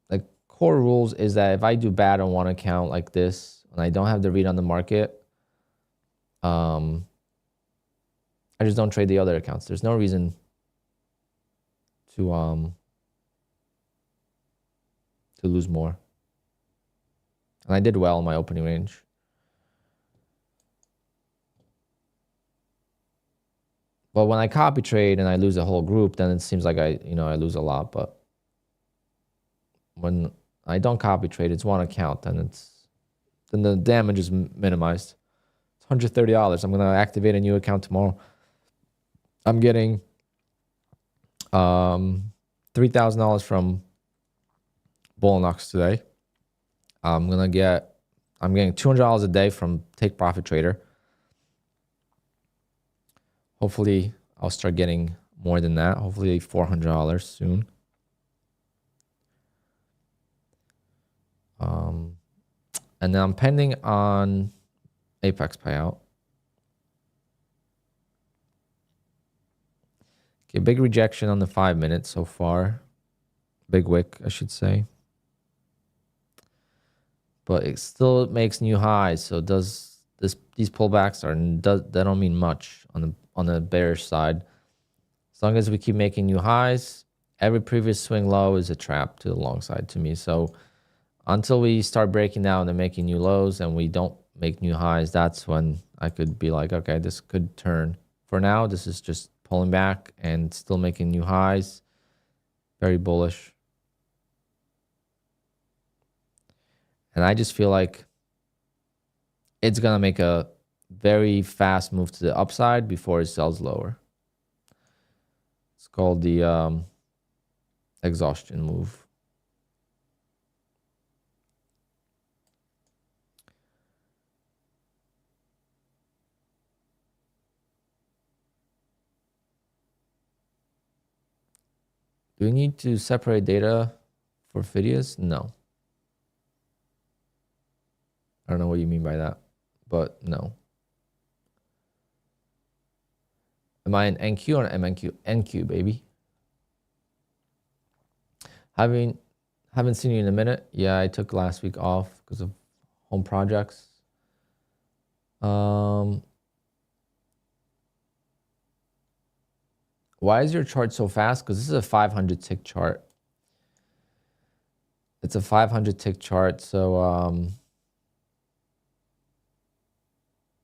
like core rules is that if I do bad on one account like this, and I don't have the read on the market, I just don't trade the other accounts. There's no reason to lose more. And I did well in my opening range. But when I copy trade and I lose a whole group, then it seems like I lose a lot. But when I don't copy trade, it's one account, then the damage is minimized. It's $130. I'm gonna activate a new account tomorrow. I'm getting $3,000 from Bullnox today. I'm getting $200 a day from Take Profit Trader. Hopefully, I'll start getting more than that. Hopefully, $400 soon. And then I'm pending on Apex payout. Okay, big rejection on the 5 minutes so far. Big wick, I should say. But it still makes new highs. So these pullbacks they don't mean much on the bearish side. As long as we keep making new highs, every previous swing low is a trap to the long side to me. So until we start breaking down and making new lows and we don't make new highs, that's when I could be like, okay, this could turn. For now, this is just pulling back and still making new highs. Very bullish. And I just feel like it's going to make a very fast move to the upside before it sells lower. It's called the exhaustion move. Do we need to separate data for Phidias? No. I don't know what you mean by that, but no. Am I an NQ or an MNQ? NQ, baby. Haven't seen you in a minute. Yeah, I took last week off because of home projects. Why is your chart so fast? Because this is a 500 tick chart. It's a 500 tick chart, so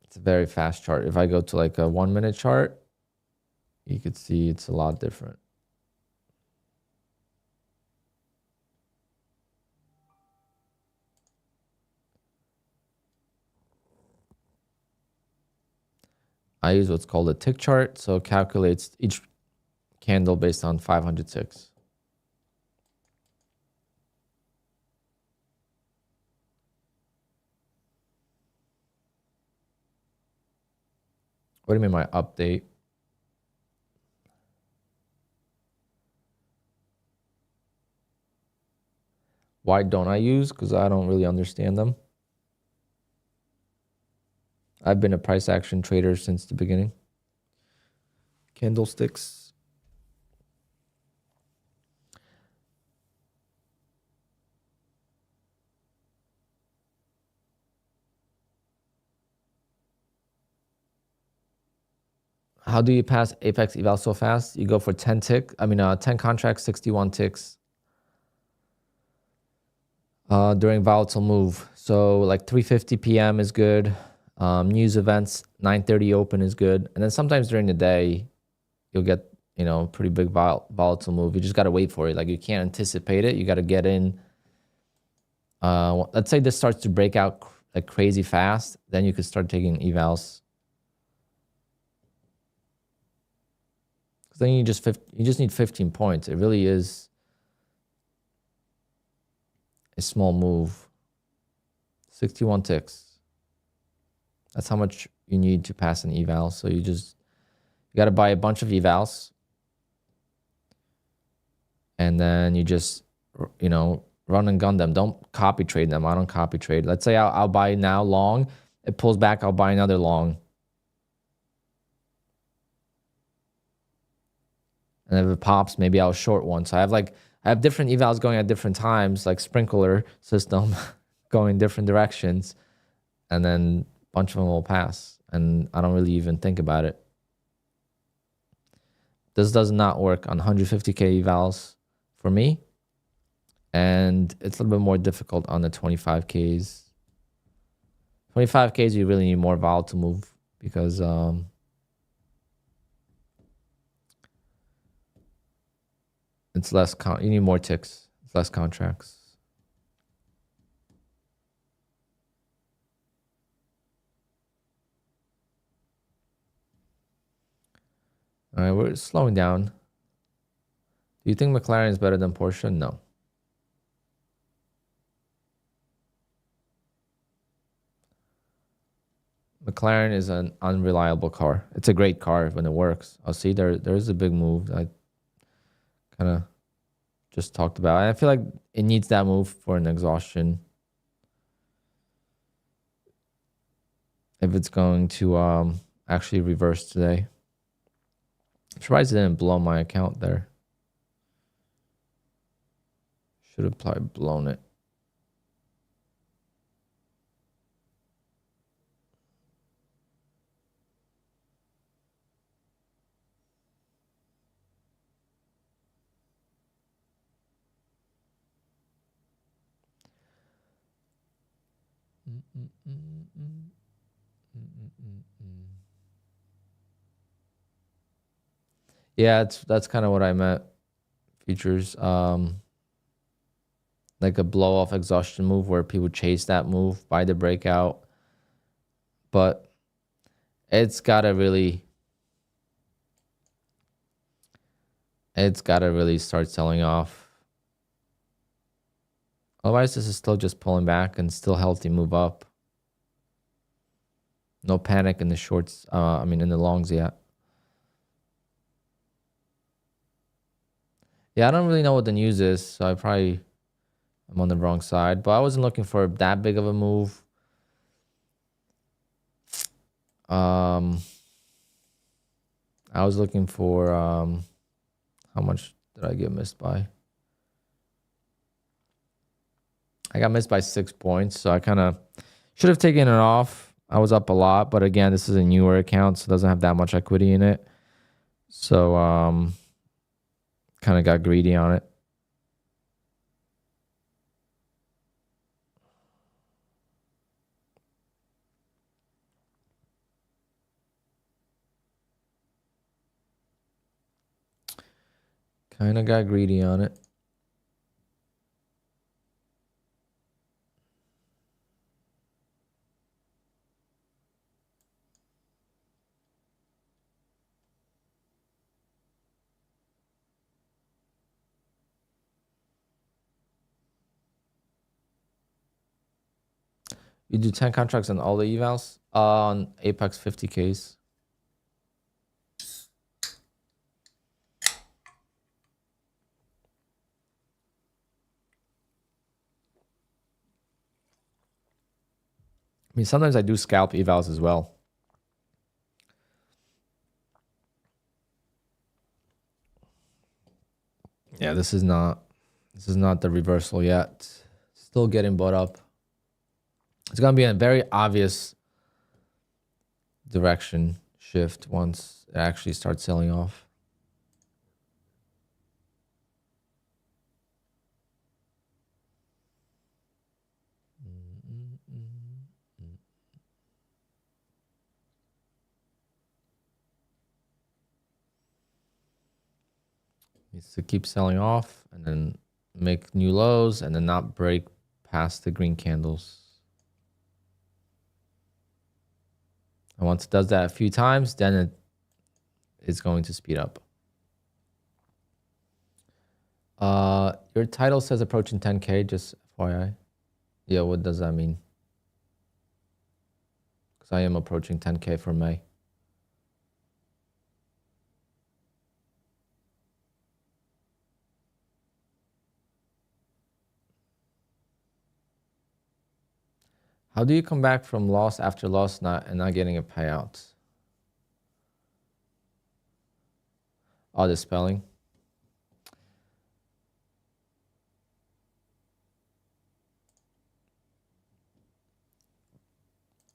it's a very fast chart. If I go to like a 1 minute chart, you could see it's a lot different. I use what's called a tick chart, so it calculates each candle based on 500 ticks. What do you mean by update? Why don't I use? Because I don't really understand them. I've been a price action trader since the beginning. Candlesticks. How do you pass Apex eval so fast? You go for 10 contracts, 61 ticks during volatile move. So like 3:50 p.m. is good. News events, 9:30 open is good. And then sometimes during the day, you'll get, pretty big volatile move. You just got to wait for it. Like you can't anticipate it. You got to get in. Let's say this starts to break out like crazy fast. Then you could start taking evals. then you just need 15 points. It really is a small move. 61 ticks. That's how much you need to pass an eval. So you got to buy a bunch of evals. And then you just, run and gun them. Don't copy trade them. I don't copy trade. Let's say I'll buy now long. It pulls back. I'll buy another long. And if it pops, maybe I'll short one. So I have different evals going at different times, like sprinkler system going different directions. And then a bunch of them will pass. And I don't really even think about it. This does not work on 150K evals for me. And it's a little bit more difficult on the 25Ks. 25Ks, you really need more vol to move because it's less, you need more ticks. It's less contracts. All right, we're slowing down. Do you think McLaren is better than Porsche? No. McLaren is an unreliable car. It's a great car when it works. I'll see there's a big move I kind of just talked about. I feel like it needs that move for an exhaustion. If it's going to actually reverse today. I'm surprised it didn't blow my account there. Should have probably blown it. Yeah, that's kind of what I meant. Features like a blow off exhaustion move where people chase that move, buy the breakout. But it's gotta really start selling off. Otherwise, this is still just pulling back and still healthy move up. No panic in the shorts. In the longs yet. Yeah, I don't really know what the news is, so I'm on the wrong side. But I wasn't looking for that big of a move. I was looking for how much did I get missed by? I got missed by 6 points, so I kind of should have taken it off. I was up a lot, but again, this is a newer account, so it doesn't have that much equity in it. So kind of got greedy on it. Kind of got greedy on it. You do 10 contracts on all the evals? On Apex 50Ks. Sometimes I do scalp evals as well. Yeah, this is not the reversal yet. Still getting bought up. It's going to be a very obvious direction shift once it actually starts selling off. Needs to keep selling off and then make new lows and then not break past the green candles. And once it does that a few times, then it's going to speed up. Your title says approaching 10K, just FYI. Yeah, what does that mean? Because I am approaching 10K for May. How do you come back from loss after loss and not getting a payout? Oh, the spelling.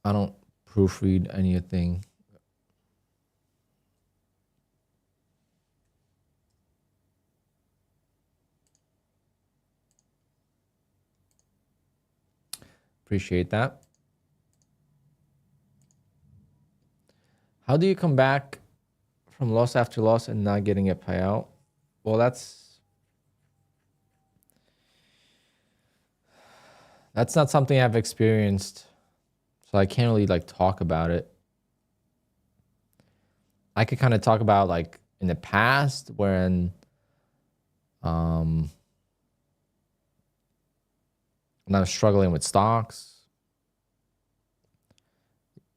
I don't proofread anything. Appreciate that. How do you come back from loss after loss and not getting a payout? Well, that's not something I've experienced, so I can't really like talk about it. I could kind of talk about like in the past when when I was struggling with stocks.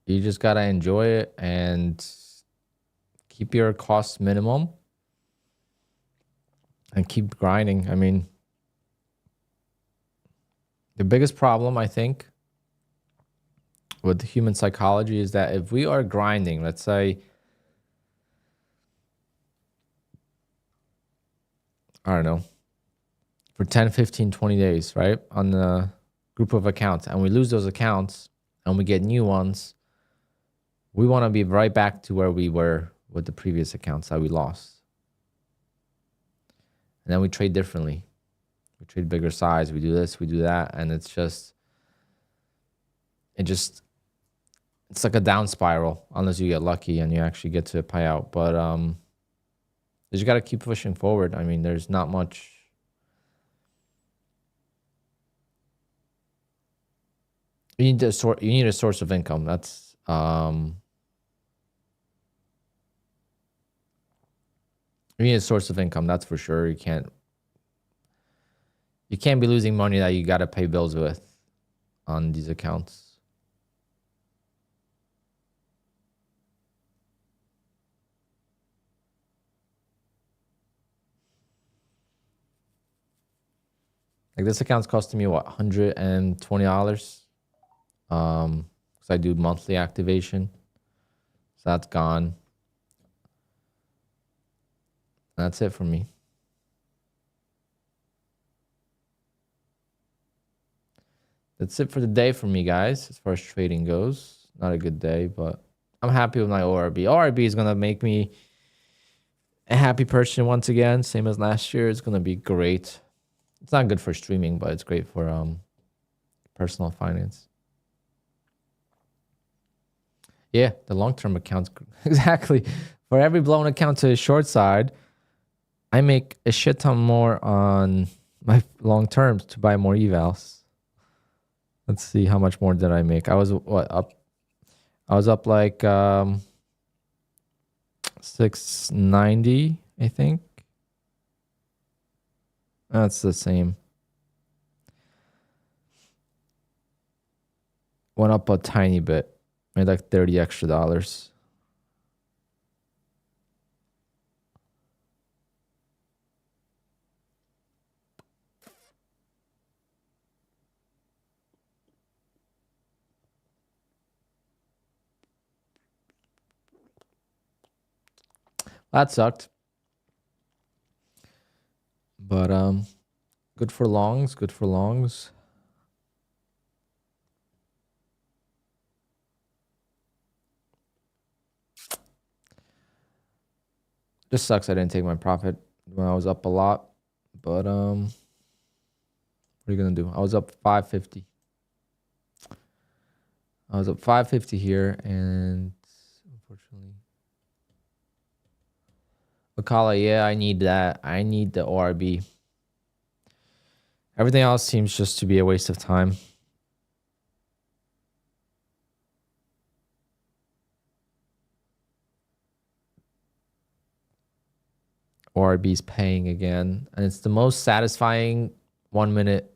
You just gotta enjoy it and keep your costs minimum and keep grinding. I mean, the biggest problem I think with human psychology is that if we are grinding, let's say, I don't know, for 10, 15, 20 days, right? On the group of accounts, and we lose those accounts and we get new ones, we want to be right back to where we were with the previous accounts that we lost. And then we trade differently. We trade bigger size. We do this, we do that. And it's like a down spiral unless you get lucky and you actually get to a payout. But you just got to keep pushing forward. I mean, there's not much. You need a source of income. That's you need a source of income. That's for sure. You can't be losing money that you got to pay bills with on these accounts. Like this account's costing me what, $120? Because I do monthly activation. So that's gone. That's it for me. That's it for the day for me, guys, as far as trading goes. Not a good day, but I'm happy with my ORB. ORB is going to make me a happy person once again, same as last year. It's going to be great. It's not good for streaming, but it's great for personal finance. Yeah, the long-term accounts. Exactly. For every blown account to the short side, I make a shit ton more on my long terms to buy more evals. Let's see, how much more did I make? I was up? I was up like 690, I think. That's the same. Went up a tiny bit. Made like $30 extra. That sucked. But good for longs, good for longs. Just sucks I didn't take my profit when I was up a lot. But what are you gonna do? I was up 550. I was up 550 here, and unfortunately, Akala, yeah, I need that. I need the ORB. Everything else seems just to be a waste of time. ORB is paying again. And it's the most satisfying 1 minute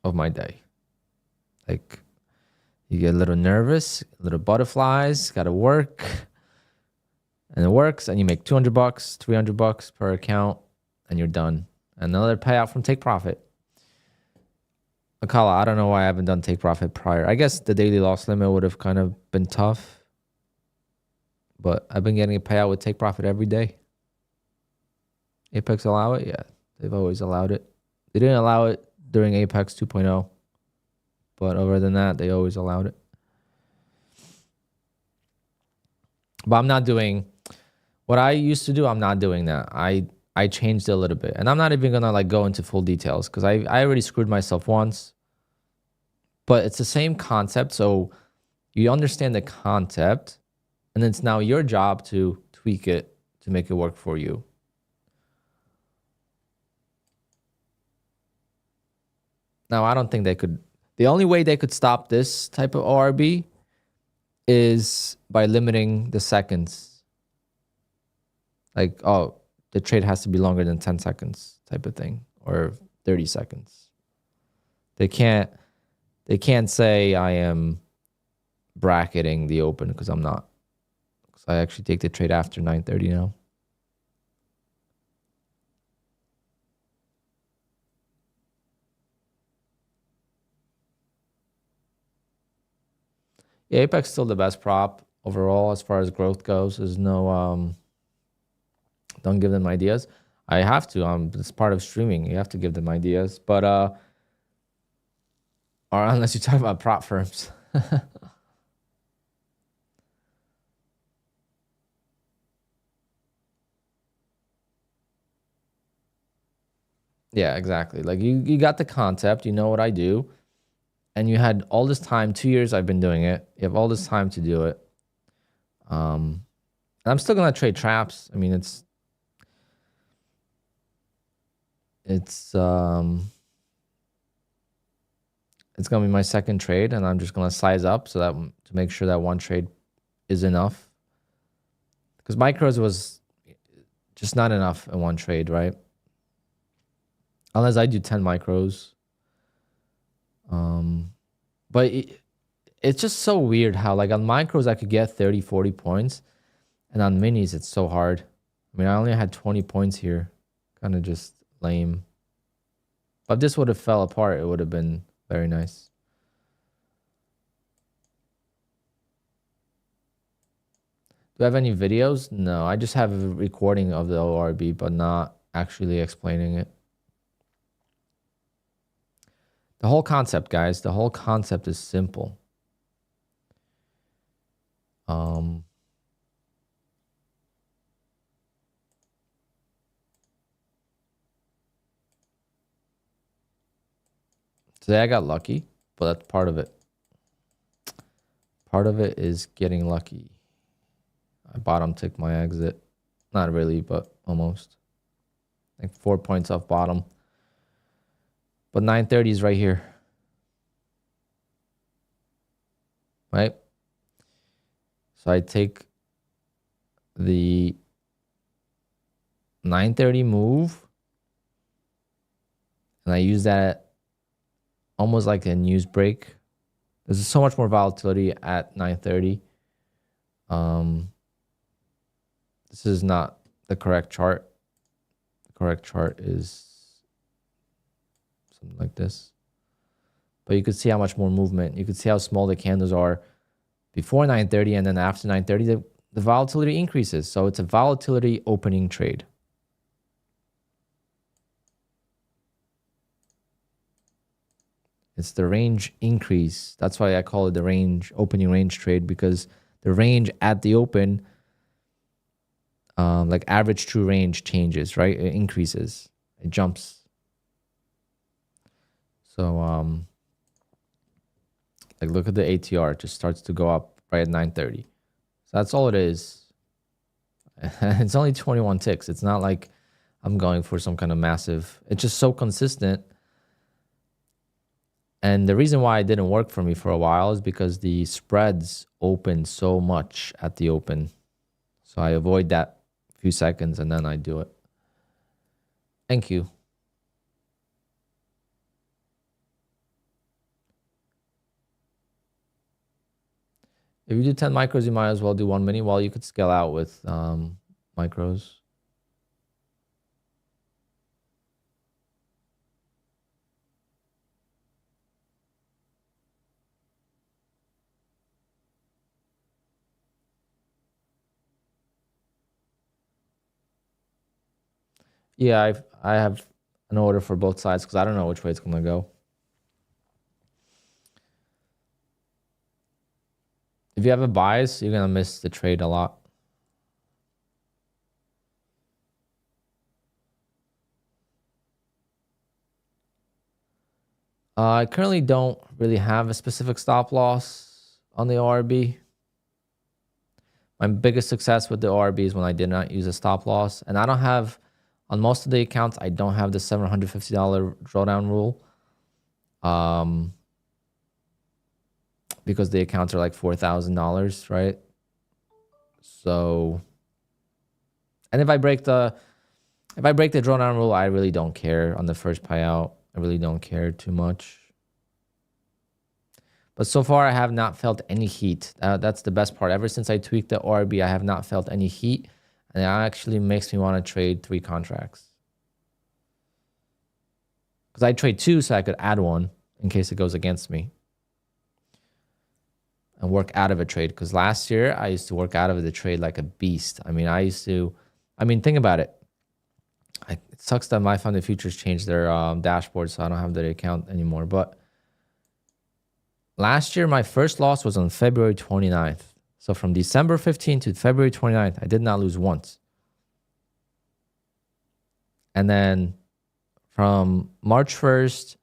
of my day. Like, you get a little nervous, a little butterflies, got to work. And it works, and you make $200, $300 per account, and you're done. Another payout from Take Profit. Akala, I don't know why I haven't done Take Profit prior. I guess the daily loss limit would have kind of been tough. But I've been getting a payout with Take Profit every day. Apex allow it? Yeah, they've always allowed it. They didn't allow it during Apex 2.0. But other than that, they always allowed it. But I'm not doing... What I used to do, I'm not doing that. I changed it a little bit. And I'm not even going to like go into full details because I already screwed myself once. But it's the same concept. So you understand the concept. And it's now your job to tweak it to make it work for you. Now, I don't think they could... The only way they could stop this type of ORB is by limiting the seconds. Like, oh, the trade has to be longer than 10 seconds type of thing, or 30 seconds. They can't say I am bracketing the open because I'm not. Because I actually take the trade after 9:30 now. Yeah, Apex is still the best prop overall as far as growth goes. There's no... Don't give them ideas. I have to. It's part of streaming. You have to give them ideas. But or unless you talk about prop firms. Yeah, exactly. Like you got the concept. You know what I do, and you had all this time. 2 years I've been doing it. You have all this time to do it. And I'm still gonna trade traps. I mean, it's gonna be my second trade, and I'm just gonna size up so that to make sure that one trade is enough. Because micros was just not enough in one trade, right? Unless I do 10 micros. But it's just so weird how like on micros I could get 30, 40 points, and on minis it's so hard. I mean, I only had 20 points here. Kind of just lame. But if this would have fell apart, it would have been very nice. Do I have any videos? No, I just have a recording of the ORB, but not actually explaining it. The whole concept, guys, the whole concept is simple. Today I got lucky, but that's part of it. Part of it is getting lucky. I bottom ticked my exit. Not really, but almost. Like 4 points off bottom. But 930 is right here. Right? So I take the 930 move, and I use that almost like a news break. There's so much more volatility at 930. This is not the correct chart. The correct chart is something like this. But you could see how much more movement. You could see how small the candles are before 930, and then after 930, the volatility increases. So it's a volatility opening trade. It's the range increase. That's why I call it the range opening range trade, because the range at the open, like average true range changes, right? It increases. It jumps. So like look at the ATR. It just starts to go up right at 930. So that's all it is. It's only 21 ticks. It's not like I'm going for some kind of massive. It's just so consistent. And the reason why it didn't work for me for a while is because the spreads open so much at the open. So I avoid that few seconds and then I do it. Thank you. If you do 10 micros, you might as well do 1 mini. Well, you could scale out with micros. Yeah, I have an order for both sides because I don't know which way it's going to go. If you have a bias, you're going to miss the trade a lot. I currently don't really have a specific stop loss on the ORB. My biggest success with the ORB is when I did not use a stop loss. And I don't have, on most of the accounts, I don't have the $750 drawdown rule. Because the accounts are like $4,000, right? So, and if I break the drawdown rule, I really don't care on the first payout. I really don't care too much. But so far, I have not felt any heat. That's the best part. Ever since I tweaked the ORB, I have not felt any heat. And it actually makes me want to trade 3 contracts. Because I trade 2 so I could add 1 in case it goes against me. And work out of a trade. Because last year, I used to work out of the trade like a beast. I mean, think about it. It sucks that my funded futures changed their dashboard, so I don't have their account anymore. But last year, my first loss was on February 29th. So from December 15th to February 29th, I did not lose once. And then from March 1st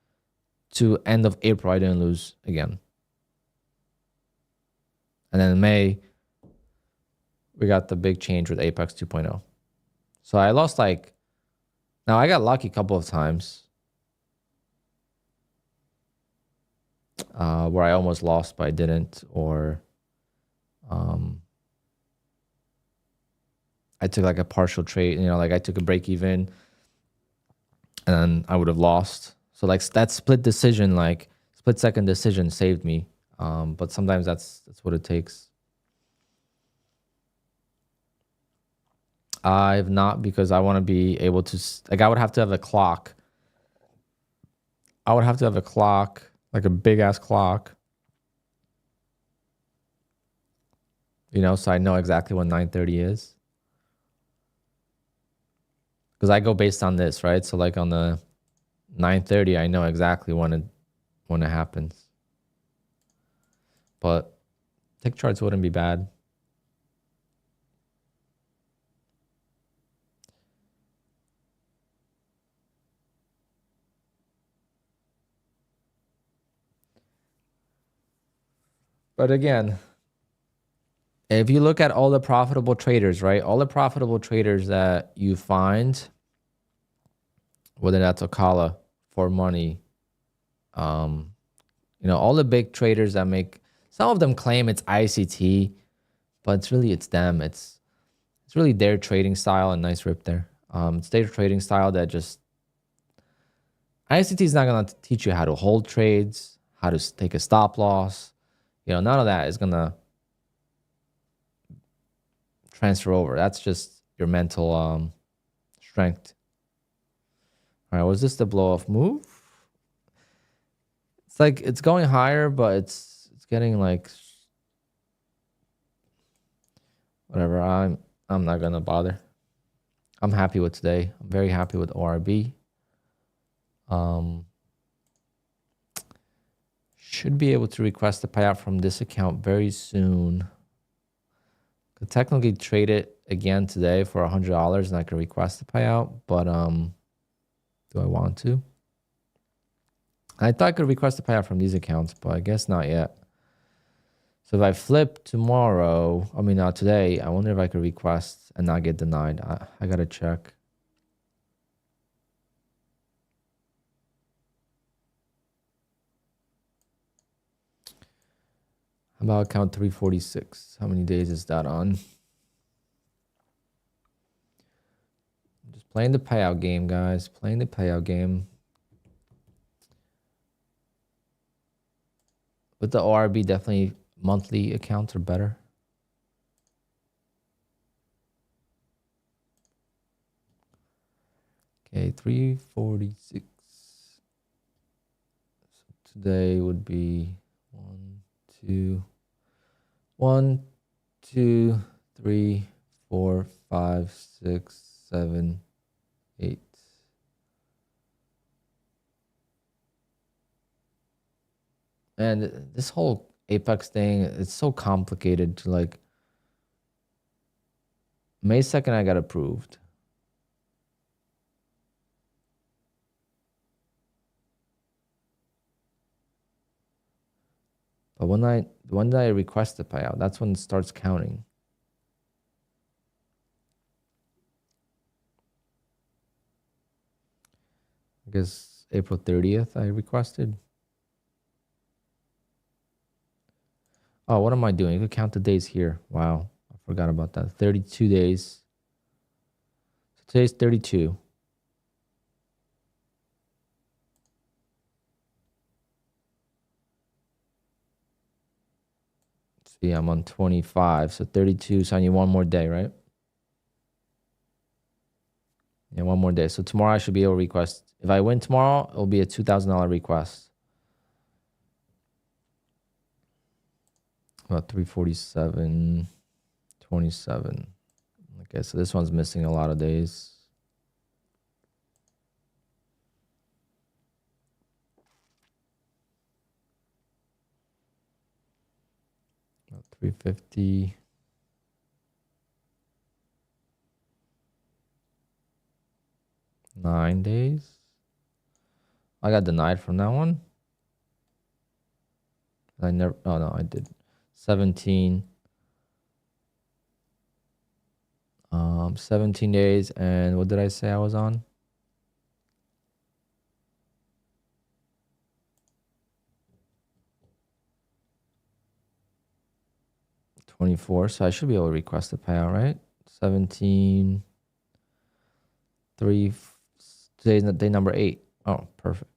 to end of April, I didn't lose again. And then in May, we got the big change with Apex 2.0. So I lost now I got lucky a couple of times where I almost lost, but I didn't. Or I took like a partial trade, I took a break even and then I would have lost. So like that split second decision saved me. But sometimes that's what it takes. I've not, because I want to be able to, I would have to have a clock. I would have to have a clock, like a big ass clock. So I know exactly when 9:30 is. Because I go based on this, right? So like on the 9:30, I know exactly when it happens. But tick charts wouldn't be bad. But again, if you look at all the profitable traders, right? All the profitable traders that you find, whether that's Ocala, For Money, all the big traders that make, some of them claim it's ICT, but it's them. It's really their trading style, and nice rip there. It's their trading style that just, ICT is not going to teach you how to hold trades, how to take a stop loss. None of that is going to transfer over. That's just your mental strength. All right, was this the blow off move? It's like it's going higher, but it's getting like whatever. I'm not gonna bother. I'm happy with today. I'm very happy with ORB. Should be able to request a payout from this account very soon. Could technically trade it again today for $100 and I could request a payout, but do I want to? I thought I could request a payout from these accounts, but I guess not yet. So if I flip tomorrow, today, I wonder if I could request and not get denied. I gotta check. How about account 346? How many days is that on? Playing the payout game, guys. Playing the payout game. With the ORB, definitely monthly accounts are better. Okay, 346. So today would be 1, 2, 3, 4, 5, 6, 7, 8. And this whole Apex thing, it's so complicated to like. May 2nd, I got approved. But when did I request the payout? That's when it starts counting. I guess April 30th I requested. Oh, what am I doing? You can count the days here. Wow, I forgot about that. 32 days. So today's 32. See, I'm on 25, so 32. So I need one more day, right? Yeah, one more day. So tomorrow I should be able to request. If I win tomorrow, it'll be a $2,000 request. About 347, 27. Okay, so this one's missing a lot of days. About 350. 9 days. I got denied from that one. I never. Oh no, I did. 17. 17 days, and what did I say I was on? $24. So I should be able to request a payout, right? 17. 3. Today's day number 8. Oh, perfect.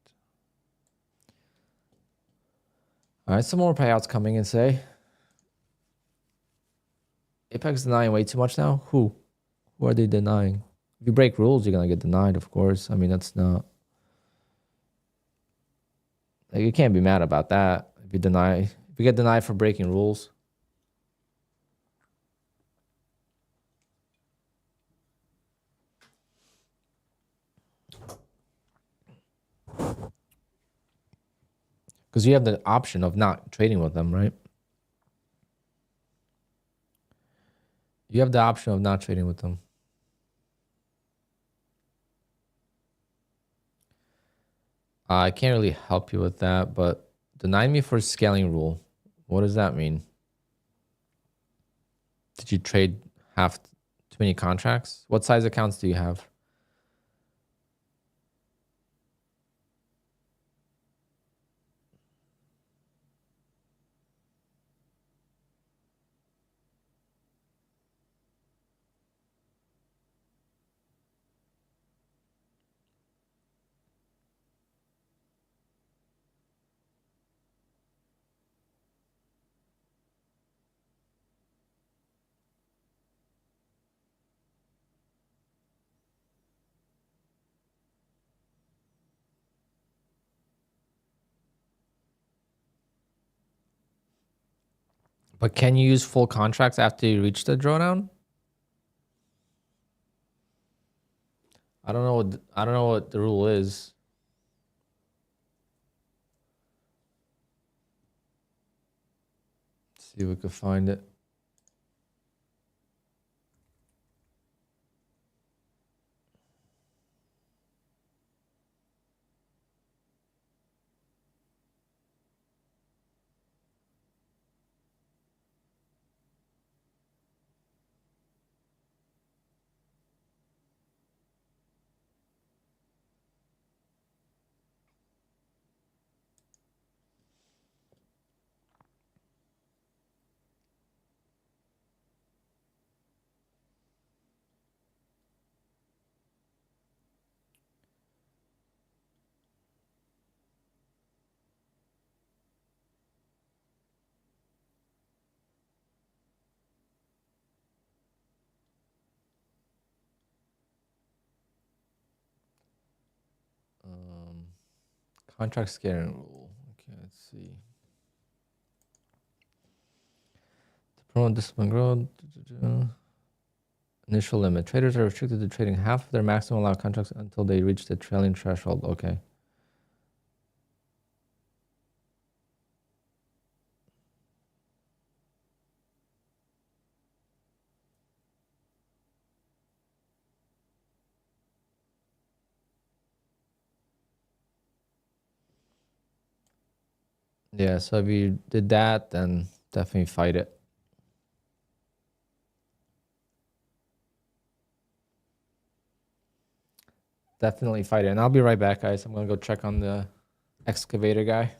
All right, some more payouts coming in. Say Apex denying way too much now. Who are they denying? If you break rules, you're gonna get denied, of course. I mean, that's not. Like, you can't be mad about that. If you get denied for breaking rules. Because you have the option of not trading with them, right? You have the option of not trading with them. I can't really help you with that, but deny me for scaling rule. What does that mean? Did you trade half too many contracts? What size accounts do you have? But can you use full contracts after you reach the drawdown? I don't know what the rule is. Let's see if we could find it. Contract scaling rule. Okay, let's see. To promote discipline growth. Initial limit. Traders are restricted to trading half of their maximum allowed contracts until they reach the trailing threshold. Okay. Yeah, so if you did that, then definitely fight it. Definitely fight it. And I'll be right back, guys. I'm going to go check on the excavator guy.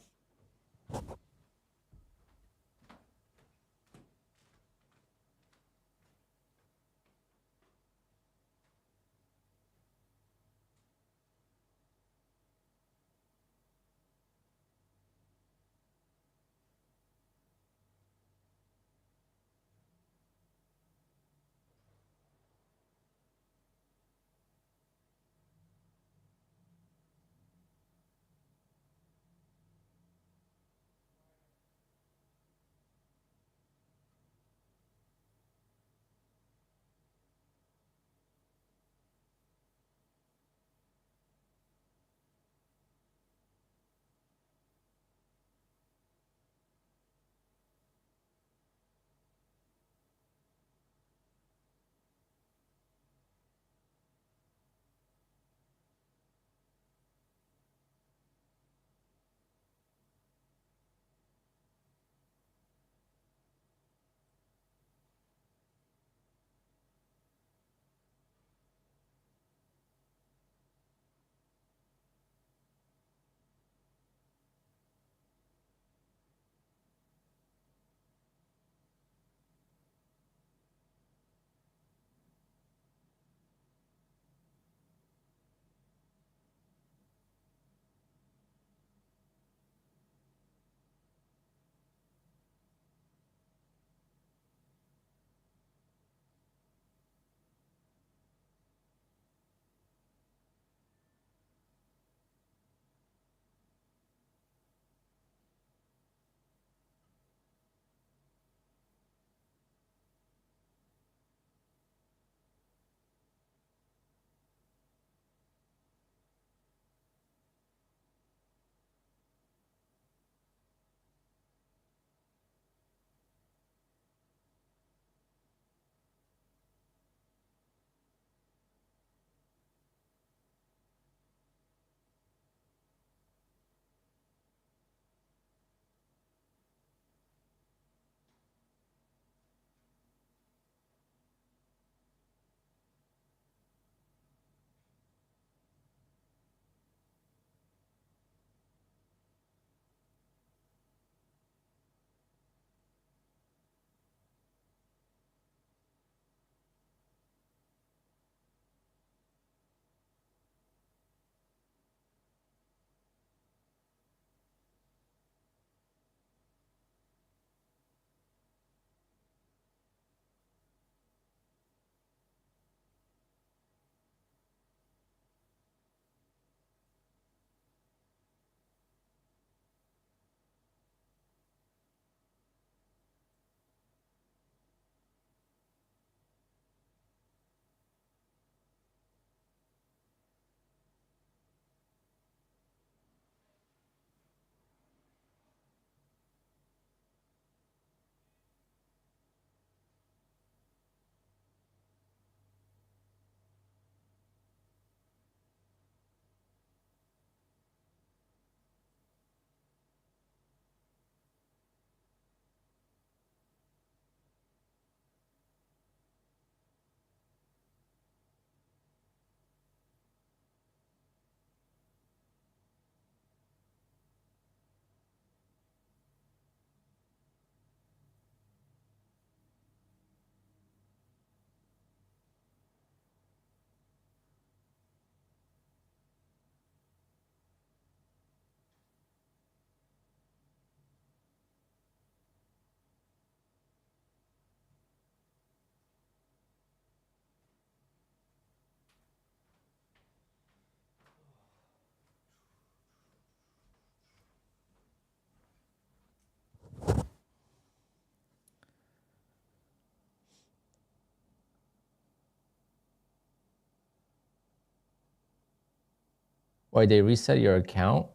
Why they reset your account?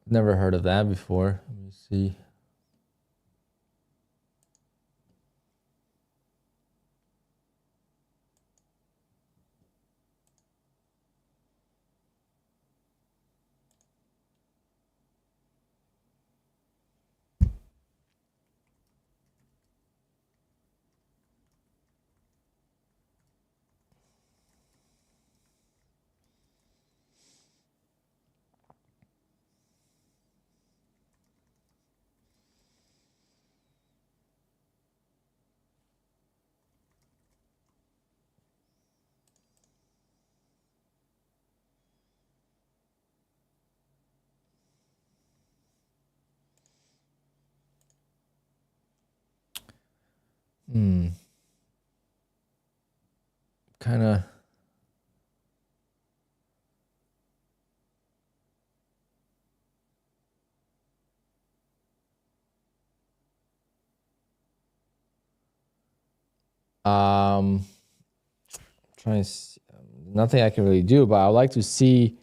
Never heard of that before. Let me see. Kind of. Trying to see, nothing I can really do, but I would like to see.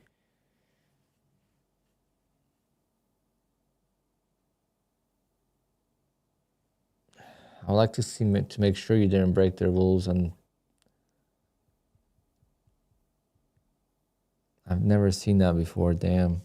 I would like to see to make sure you didn't break the rules, and I've never seen that before. Damn.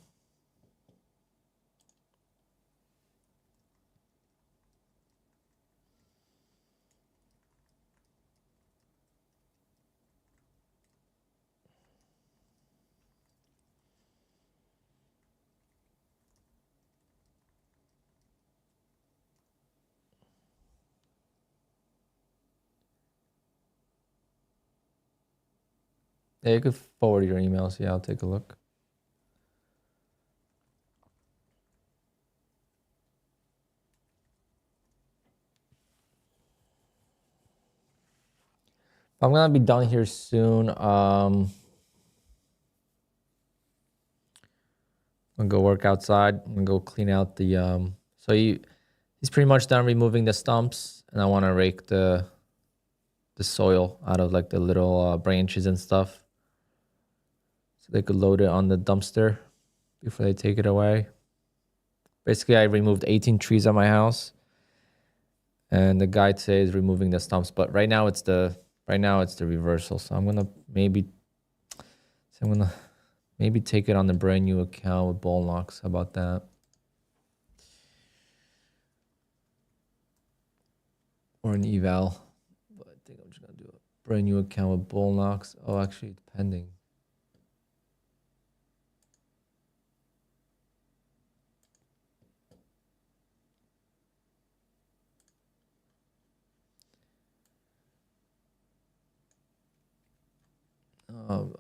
Yeah, you could forward your emails. Yeah, I'll take a look. I'm gonna be done here soon. I'm gonna go work outside. I'm gonna go clean out the so he's pretty much done removing the stumps, and I want to rake the soil out of like the little branches and stuff, so they could load it on the dumpster before they take it away. Basically, I removed 18 trees at my house, and the guy today is removing the stumps. But right now it's the reversal. So I'm gonna maybe take it on the brand new account with ball locks. How about that? Or an eval. But I think I'm just gonna do a brand new account with ball locks. Oh, actually, it's pending.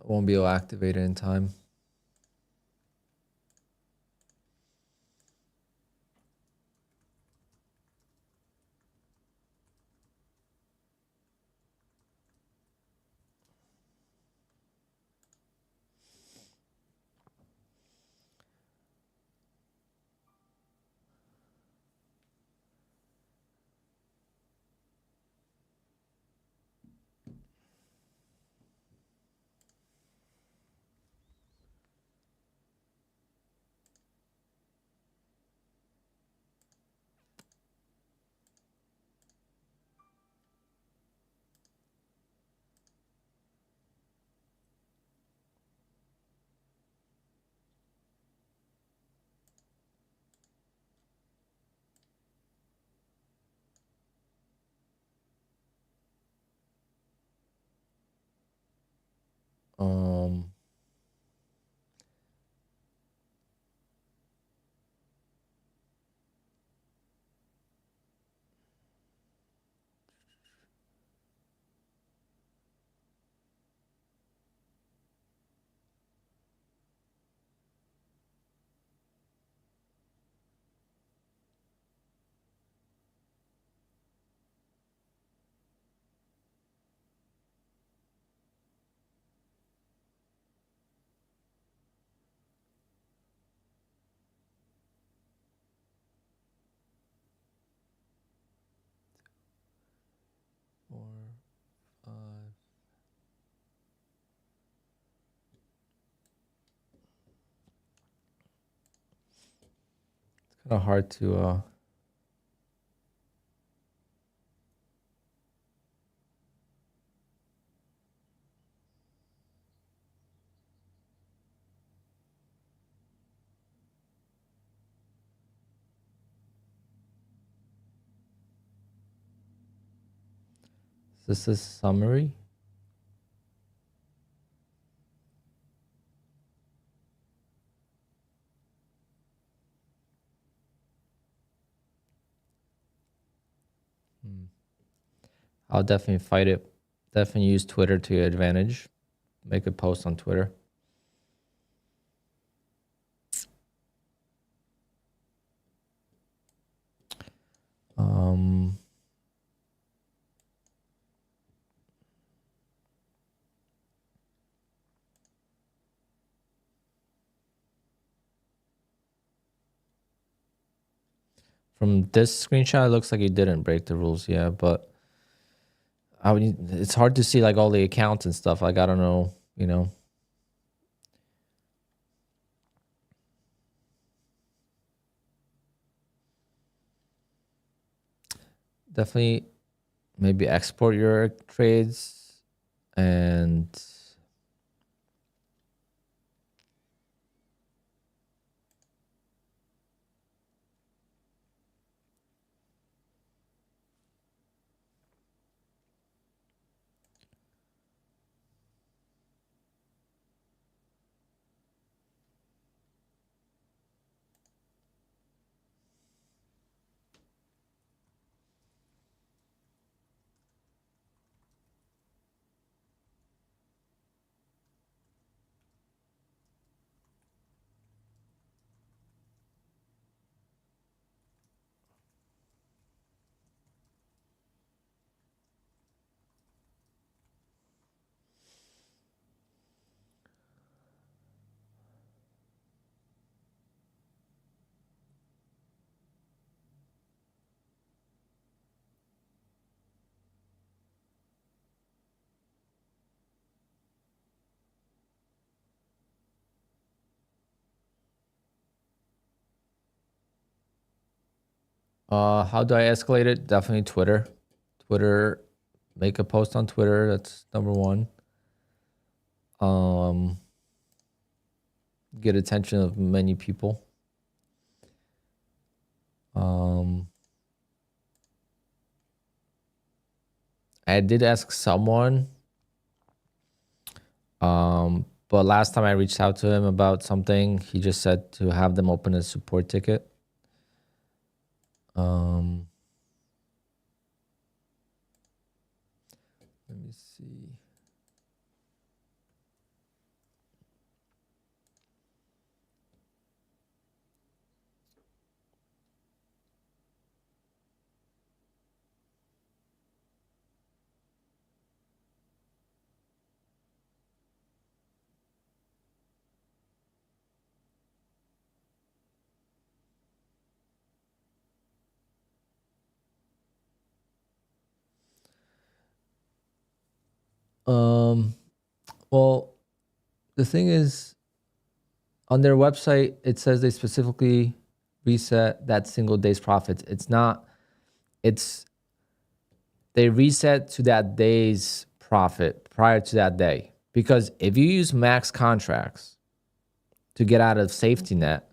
Won't be able to activate it in time. kind of hard to this is summary. I'll definitely fight it. Definitely use Twitter to your advantage. Make a post on Twitter. From this screenshot, it looks like he didn't break the rules, yeah, but it's hard to see like all the accounts and stuff. Like I don't know, you know. Definitely maybe export your trades and how do I escalate it? Definitely Twitter. Twitter, make a post on Twitter. That's number one. Get attention of many people. I did ask someone, but last time I reached out to him about something, he just said to have them open a support ticket. Let me see. Well, the thing is, on their website, it says they specifically reset that single day's profits. It's not, they reset to that day's profit prior to that day. Because if you use max contracts to get out of safety net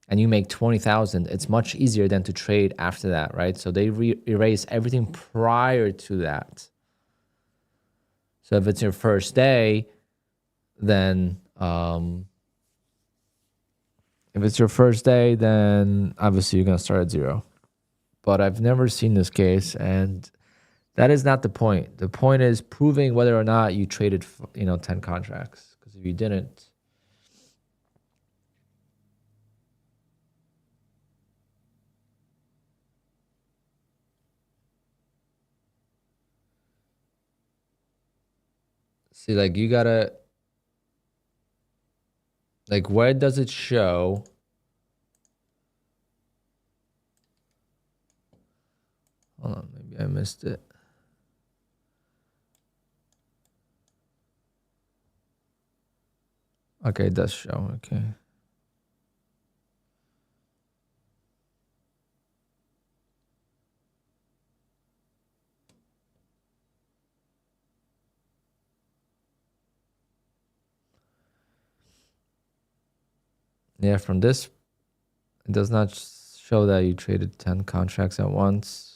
and you make 20,000, it's much easier than to trade after that, right? So they erase everything prior to that. So if it's your first day, then if it's your first day, then obviously you're going to start at zero. But I've never seen this case, and that is not the point. The point is proving whether or not you traded, 10 contracts. Because if you didn't, see, like you gotta, like where does it show? Hold on, maybe I missed it. Okay, it does show. Okay. Yeah, from this, it does not show that you traded 10 contracts at once.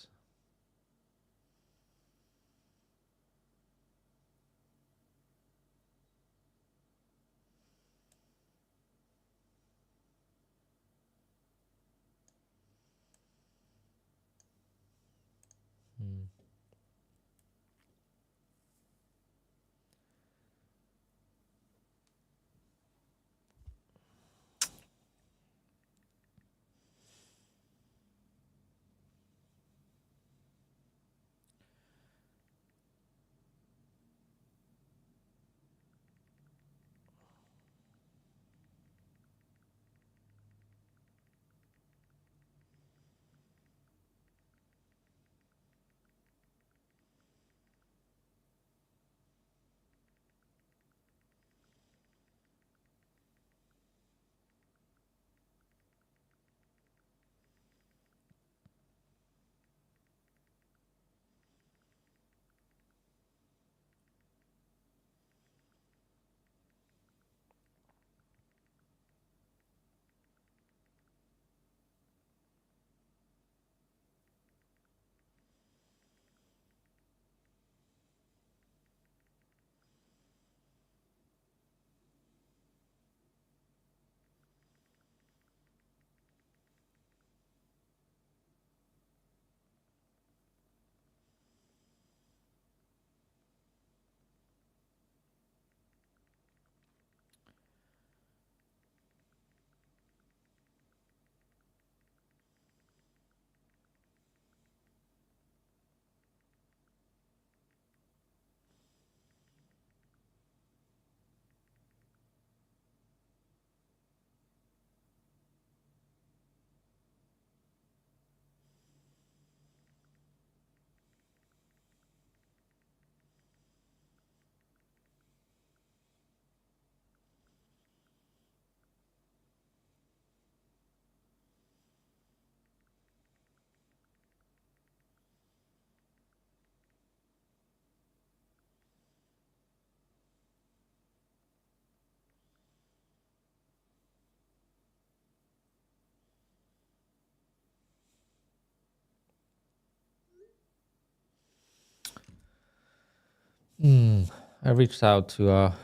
Hmm. I reached out to a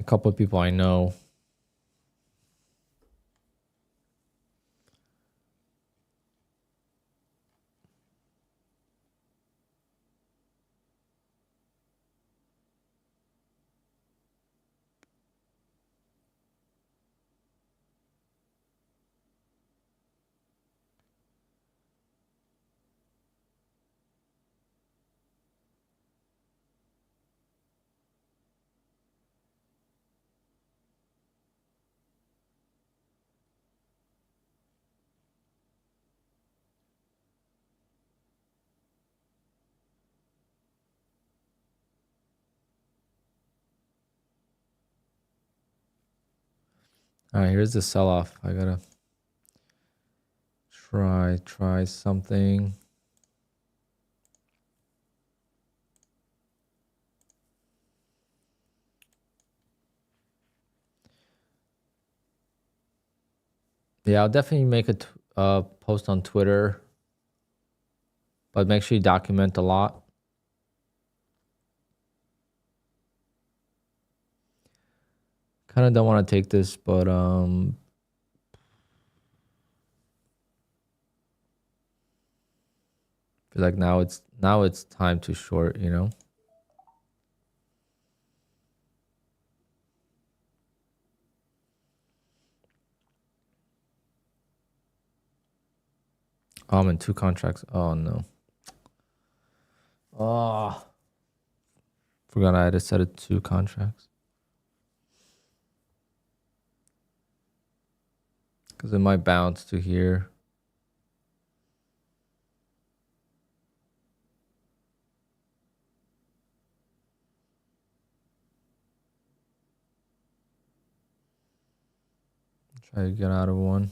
couple of people I know. All right, here's the sell-off. I gotta try something. Yeah, I'll definitely make a post on Twitter, but make sure you document a lot. Kind of don't want to take this, but feel like now it's time to short, you know. Oh, I'm in 2 contracts. Oh no. Oh, forgot I had to set it 2 contracts. Because it might bounce to here. Try to get out of one.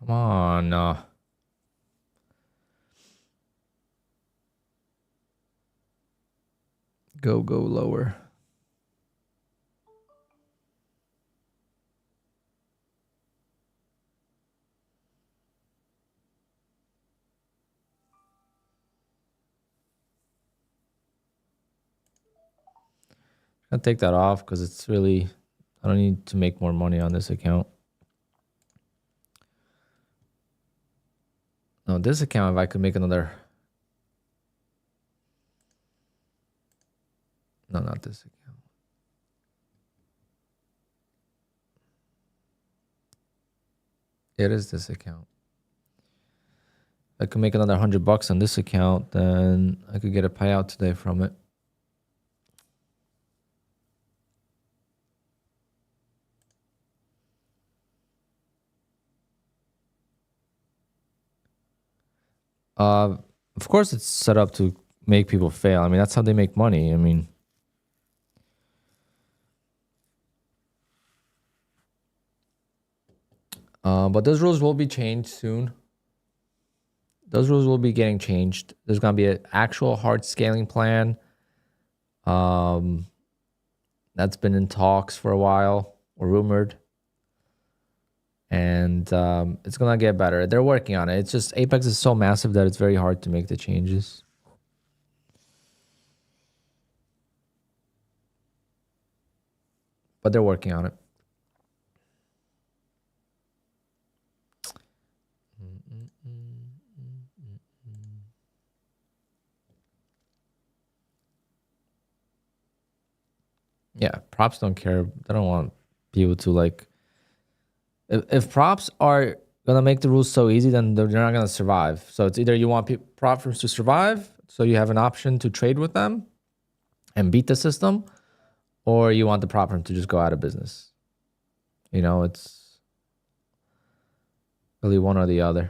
Come on. Go lower. I'll take that off because it's really, I don't need to make more money on this account. No, this account, if I could make another. No, not this account. It is this account. If I could make another $100 on this account, then I could get a payout today from it. Of course, it's set up to make people fail. I mean, that's how they make money. I mean, but those rules will be changed soon. Those rules will be getting changed. There's going to be an actual hard scaling plan. That's been in talks for a while, or rumored. And it's going to get better. They're working on it. It's just Apex is so massive that it's very hard to make the changes. But they're working on it. Yeah, props don't care. They don't want people to like. If props are gonna make the rules so easy, then they're not gonna survive. So it's either you want prop firms to survive, so you have an option to trade with them and beat the system, or you want the prop firm to just go out of business. You know, it's really one or the other.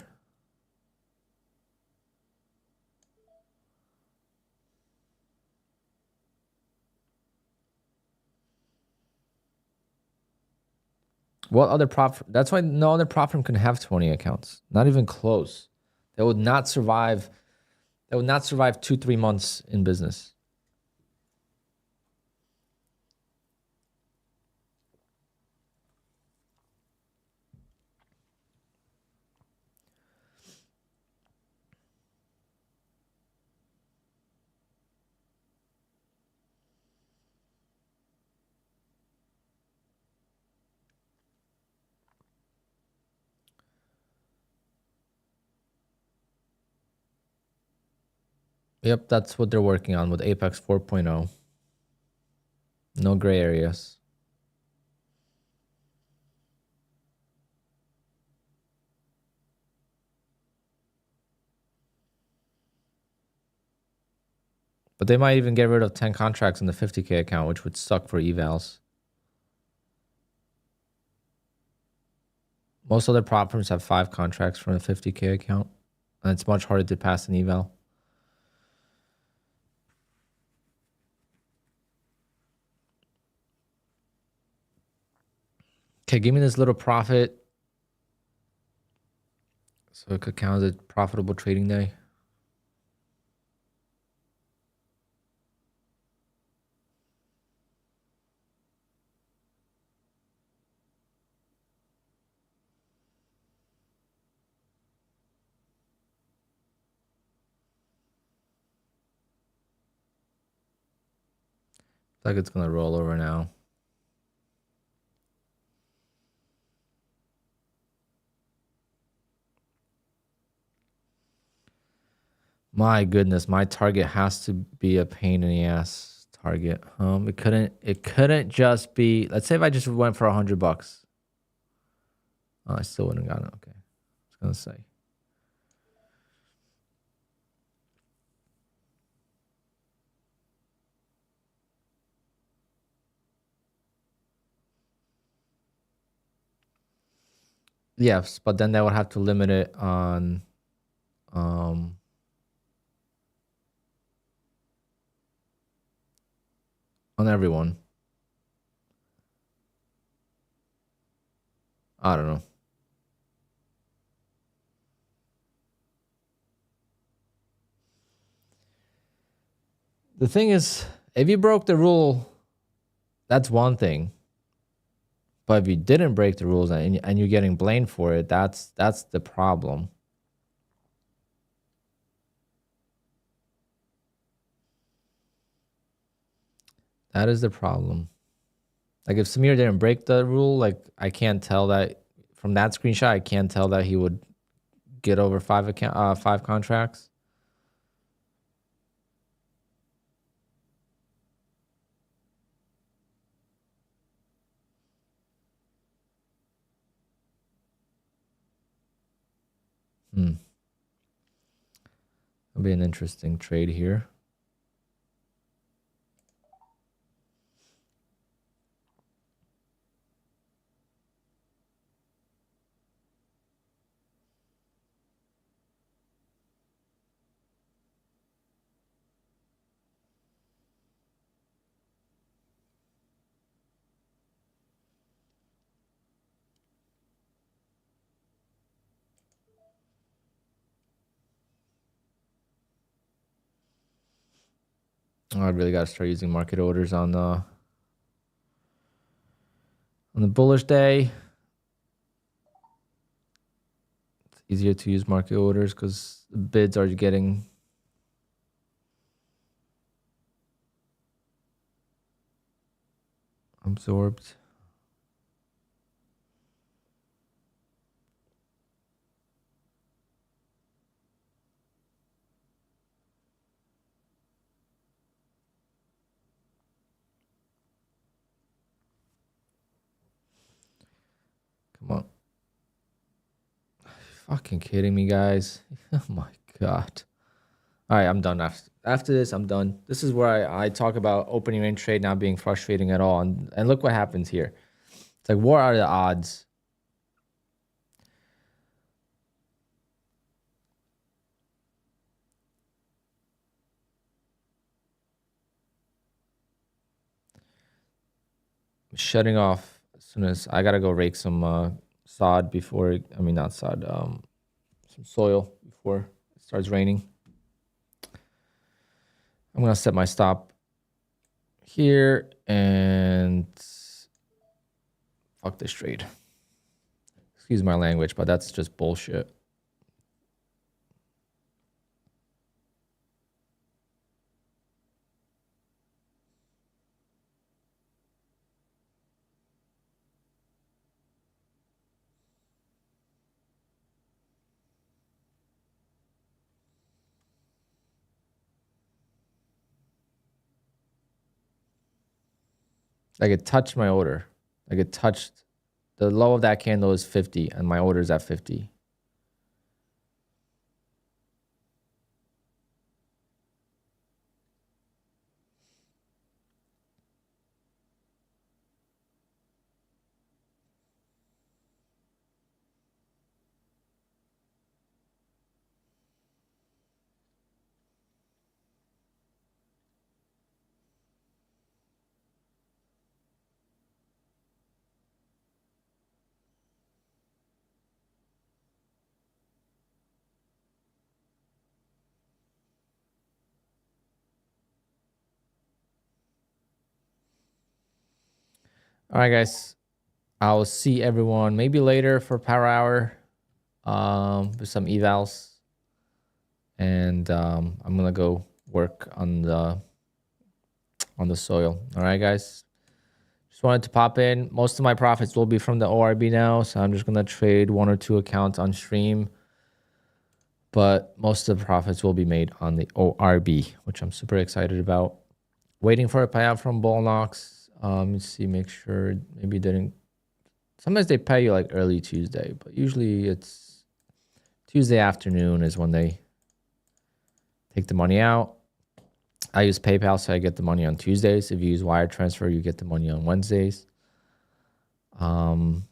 What other prop? That's why no other prop firm can have 20 accounts. Not even close. They would not survive. They would not survive 2-3 months in business. Yep, that's what they're working on with Apex 4.0. No gray areas. But they might even get rid of 10 contracts in the 50K account, which would suck for evals. Most other prop firms have 5 contracts from a 50K account, and it's much harder to pass an eval. Okay, give me this little profit so it could count as a profitable trading day. Looks like it's gonna roll over now. My goodness, my target has to be a pain in the ass target. It couldn't just be, let's say if I just went for $100. Oh, I still wouldn't have gotten it. Okay. I was gonna say. Yes, but then they would have to limit it on everyone. I don't know. The thing is, if you broke the rule, that's one thing. But if you didn't break the rules and you're getting blamed for it, that's the problem. That is the problem. Like if Samir didn't break the rule, like I can't tell that from that screenshot. I can't tell that he would get over 5 contracts. It'll be an interesting trade here. Oh, I really got to start using market orders on the bullish day. It's easier to use market orders because the bids are getting absorbed. Come on. Fucking kidding me, guys. Oh my God. All right, I'm done. After this, I'm done. This is where I talk about opening range trade not being frustrating at all. And look what happens here. It's like, what are the odds? Shutting off as soon as I gotta go rake some sod before, I mean, not sod, some soil before it starts raining. I'm gonna set my stop here and fuck this trade. Excuse my language, but that's just bullshit. Like it touched my order. Like it touched the low of that candle is 50 and my order is at 50. All right, guys. I'll see everyone maybe later for power hour with some evals. And I'm gonna go work on the soil. All right, guys. Just wanted to pop in. Most of my profits will be from the ORB now, so I'm just gonna trade 1 or 2 accounts on stream. But most of the profits will be made on the ORB, which I'm super excited about. Waiting for a payout from Bullnox. Let's see, make sure maybe didn't. Sometimes they pay you like early Tuesday, but usually it's Tuesday afternoon is when they take the money out. I use PayPal, so I get the money on Tuesdays. If you use wire transfer, you get the money on Wednesdays. And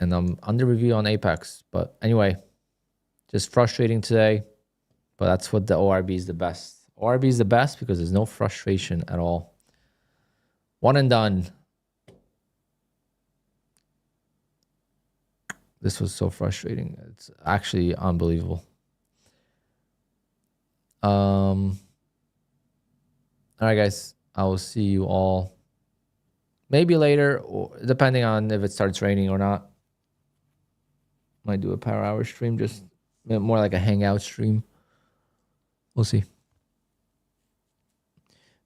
I'm under review on Apex. But anyway, just frustrating today. But that's what the ORB is the best. ORB is the best because there's no frustration at all. One and done. This was so frustrating. It's actually unbelievable. All right, guys. I will see you all maybe later, or depending on if it starts raining or not. Might do a power hour stream, just more like a hangout stream. We'll see.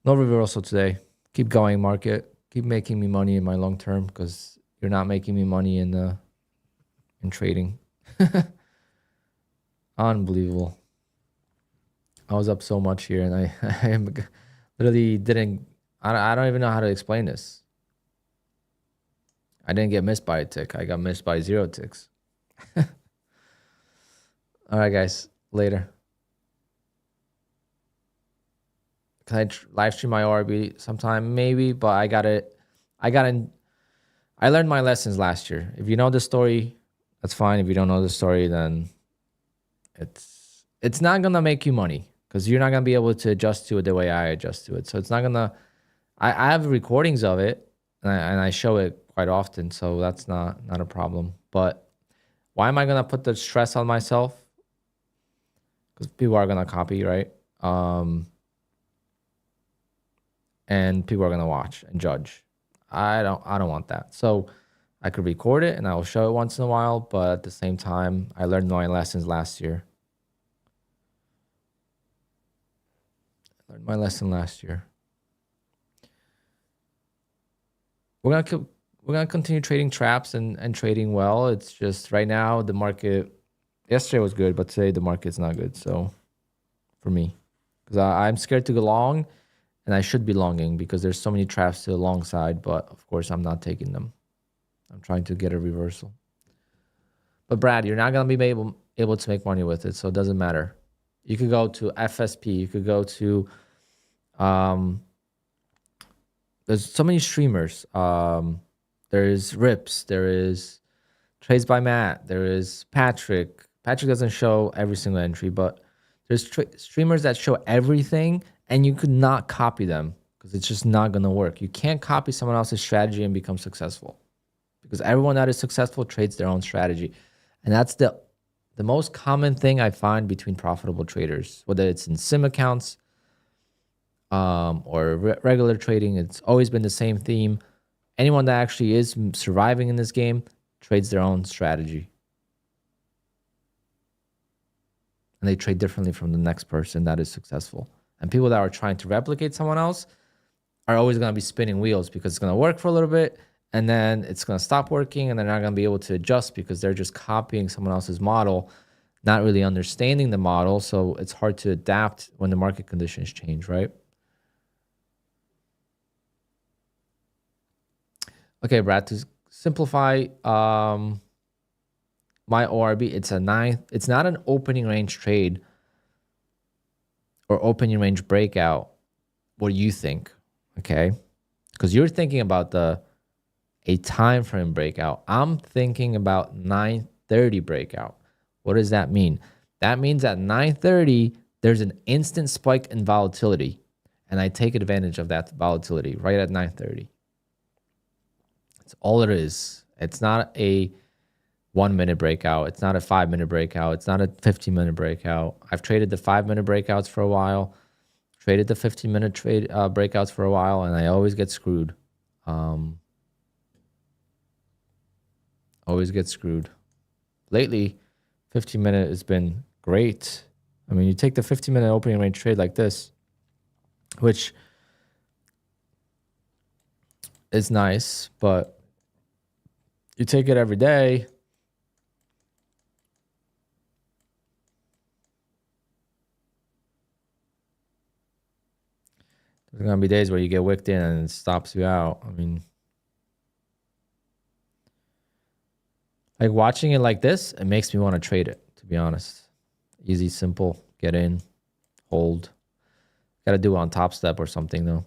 No reversal today. Keep going, market. Keep making me money in my long term, because you're not making me money in trading. Unbelievable. I was up so much here, and I literally didn't. I don't even know how to explain this. I didn't get missed by a tick. I got missed by 0 ticks. All right, guys. Later. Can I live stream my ORB sometime? Maybe, but I learned my lessons last year. If you know the story, that's fine. If you don't know the story, then it's not gonna make you money, because you're not gonna be able to adjust to it the way I adjust to it. So it's not gonna. I have recordings of it, and I show it quite often, so that's not a problem. But why am I gonna put the stress on myself? Because people are gonna copy, right? And people are gonna watch and judge. I don't want that. So I could record it and I will show it once in a while, but at the same time, I learned my lessons last year. I learned my lesson last year. We're gonna continue trading traps and trading well. It's just right now the market. Yesterday was good, but today the market's not good. So for me, because I'm scared to go long, and I should be longing because there's so many traps to the long side. But of course, I'm not taking them. I'm trying to get a reversal. But Brad, you're not gonna be able to make money with it, so it doesn't matter. You could go to FSP. You could go to there's so many streamers. There's Rips. There is Trades by Matt. There is Patrick. Patrick doesn't show every single entry, but there's streamers that show everything, and you could not copy them because it's just not gonna work. You can't copy someone else's strategy and become successful, because everyone that is successful trades their own strategy, and that's the most common thing I find between profitable traders, whether it's in sim accounts or regular trading. It's always been the same theme. Anyone that actually is surviving in this game trades their own strategy. And they trade differently from the next person that is successful. And people that are trying to replicate someone else are always going to be spinning wheels, because it's going to work for a little bit and then it's going to stop working, and they're not going to be able to adjust because they're just copying someone else's model, not really understanding the model. So it's hard to adapt when the market conditions change, right? Okay, Brad, to simplify my ORB, it's not an opening range trade or opening range breakout. What do you think? Okay, because you're thinking about a time frame breakout. I'm thinking about 9:30 breakout. What does that mean? That means at 9:30 there's an instant spike in volatility, and I take advantage of that volatility right at 9:30. That's all it is. It's not a 1 minute breakout. It's not a 5 minute breakout. It's not a 15-minute breakout. I've traded the 5-minute breakouts for a while, traded the 15-minute trade breakouts for a while, and I always get screwed. Always get screwed. Lately, 15-minute has been great. I mean, you take the 15-minute opening range trade like this, which is nice, but you take it every day. There's going to be days where you get wicked in and it stops you out. I mean, like watching it like this, it makes me want to trade it, to be honest. Easy, simple, get in, hold. Got to do it on Top Step or something, though.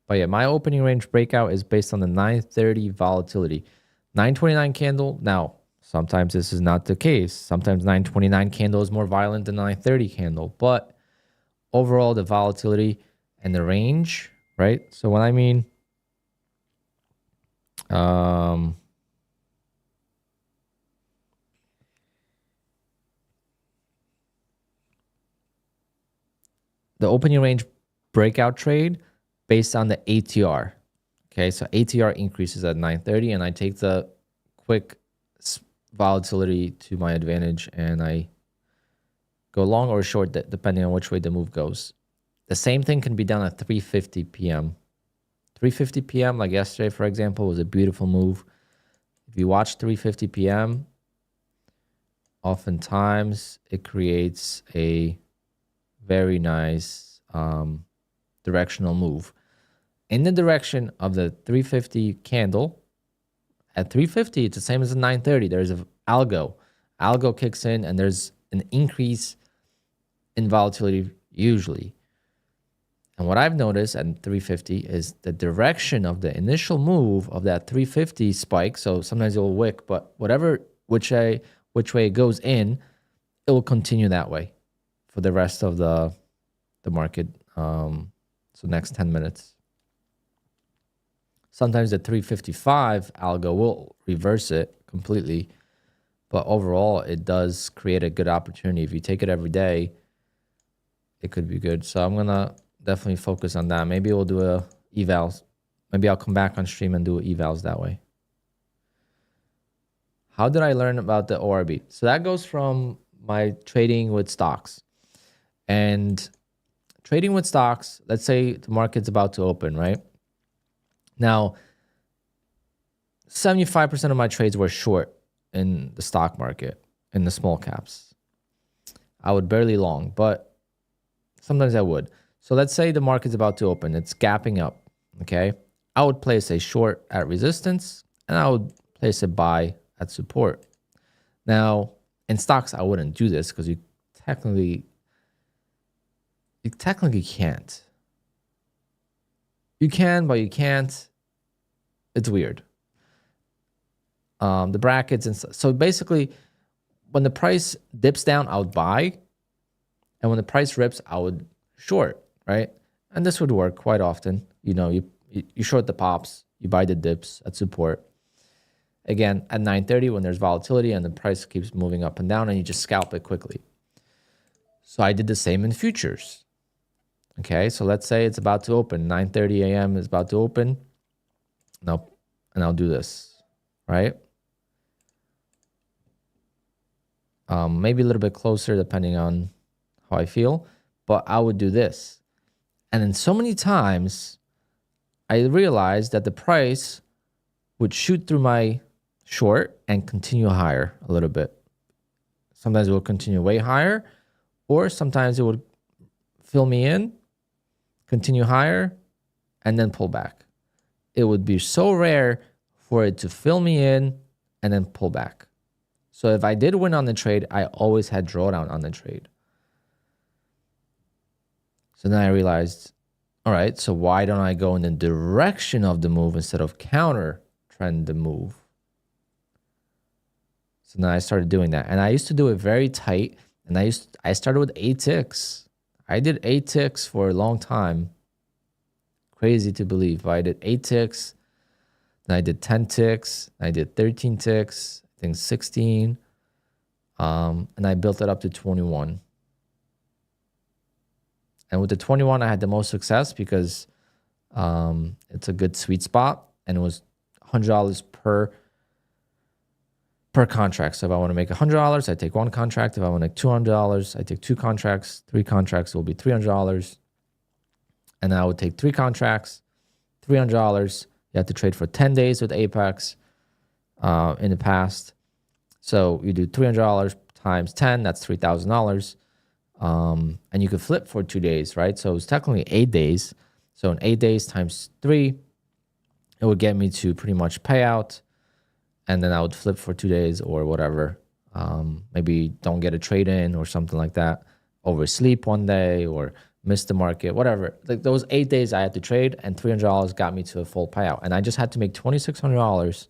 But yeah, my opening range breakout is based on the 9:30 volatility. 9:29 candle. Now, sometimes this is not the case. Sometimes 9:29 candle is more violent than 9:30 candle. But overall, the volatility and the range, right? So when I mean the opening range breakout trade based on the ATR. Okay, so ATR increases at 9:30, and I take the quick volatility to my advantage, and I go long or short depending on which way the move goes. The same thing can be done at 3:50 p.m. 3:50 p.m. like yesterday, for example, was a beautiful move. If you watch 3:50 p.m., oftentimes it creates a very nice directional move in the direction of the 350 candle. At 350, it's the same as the 930. There's an algo. Algo kicks in, and there's an increase in volatility usually. And what I've noticed at 350 is the direction of the initial move of that 350 spike. So sometimes it will wick, but which way it goes in, it will continue that way for the rest of the market. So next 10 minutes. Sometimes the 355 algo will reverse it completely, but overall it does create a good opportunity. If you take it every day, it could be good. So I'm gonna definitely focus on that. Maybe we'll do a evals. Maybe I'll come back on stream and do evals that way. How did I learn about the ORB? So that goes from my trading with stocks. And trading with stocks, let's say the market's about to open, right? Now, 75% of my trades were short in the stock market, in the small caps. I would barely long, but sometimes I would. So let's say the market's about to open. It's gapping up, okay? I would place a short at resistance, and I would place a buy at support. Now, in stocks, I wouldn't do this because you technically can't. You can, but you can't. It's weird. The brackets and so basically, when the price dips down, I would buy, and when the price rips, I would short, right? And this would work quite often. You know, you short the pops, you buy the dips at support. Again, at 9:30 when there's volatility and the price keeps moving up and down, and you just scalp it quickly. So I did the same in futures. Okay, so let's say it's about to open. 9:30 a.m. is about to open. And I'll do this, right? Maybe a little bit closer depending on how I feel, but I would do this. And then so many times I realized that the price would shoot through my short and continue higher a little bit. Sometimes it will continue way higher, or sometimes it would fill me in, continue higher, and then pull back. It would be so rare for it to fill me in and then pull back. So if I did win on the trade, I always had drawdown on the trade. So then I realized, all right, so why don't I go in the direction of the move instead of counter trend the move? So then I started doing that. And I used to do it very tight. And I started with 8 ticks. I did 8 ticks for a long time. Crazy to believe. But I did 8 ticks. Then I did 10 ticks. I did 13 ticks. I think 16. And I built it up to 21. And with the 21, I had the most success because it's a good sweet spot. And it was $100 per contract. So if I want to make $100, I take one contract. If I want to make $200, I take 2 contracts. 3 contracts will be $300. And I would take 3 contracts, $300. You have to trade for 10 days with Apex in the past. So you do $300 times 10, that's $3,000. And you could flip for 2 days, right? So it's technically 8 days. So in 8 days times 3, it would get me to pretty much payout. And then I would flip for 2 days or whatever. Maybe don't get a trade in or something like that. Oversleep one day or miss the market, whatever. Like those 8 days I had to trade, and $300 got me to a full payout. And I just had to make $2,600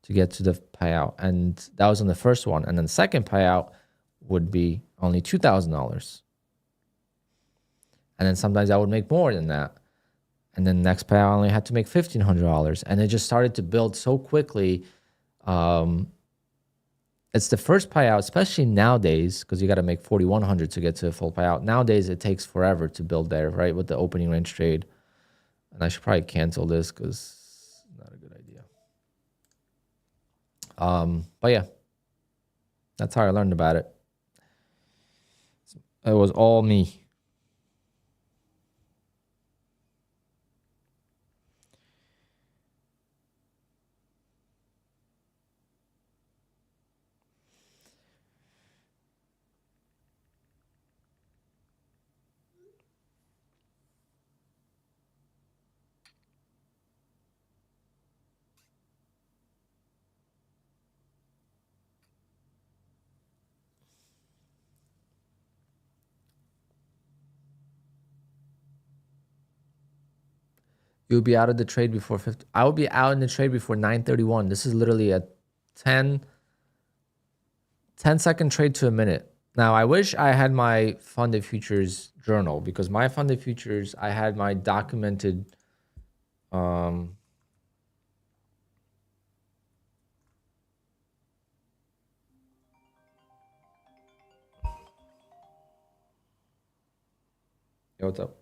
to get to the payout. And that was on the first one. And then the second payout would be only $2,000. And then sometimes I would make more than that. And then the next payout I only had to make $1,500. And it just started to build so quickly. And it's the first payout, especially nowadays, because you got to make 4,100 to get to a full payout. Nowadays, it takes forever to build there, right? With the opening range trade. And I should probably cancel this because it's not a good idea. But yeah, that's how I learned about it. It was all me. You'll be out of the trade before 50. I will be out in the trade before 9:31. This is literally a 10-second trade to a minute. Now, I wish I had my funded futures journal, because my funded futures, I had my documented Yo, what's up?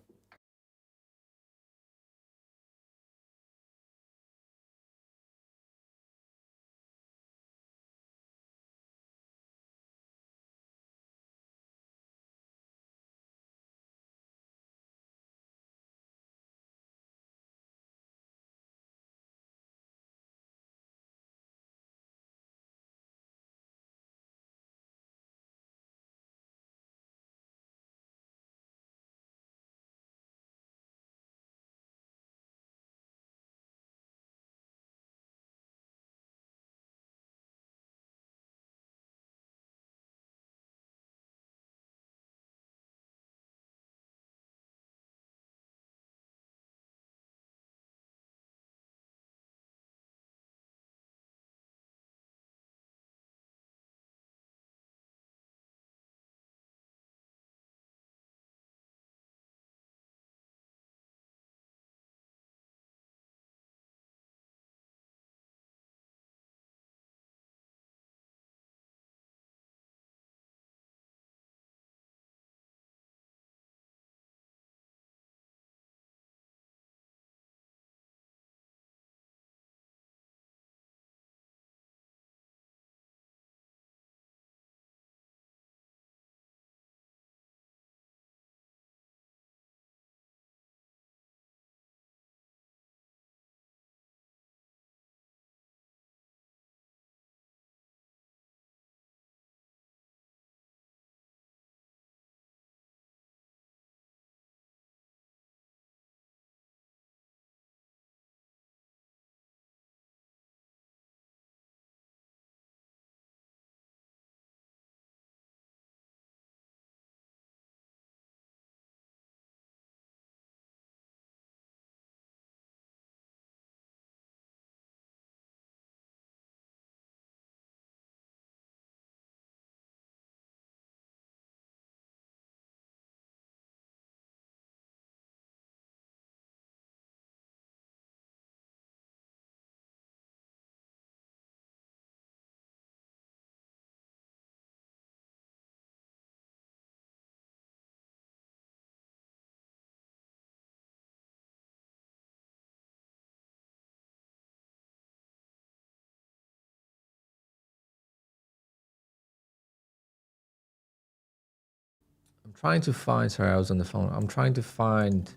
I'm trying to find, sorry, I was on the phone. I'm trying to find.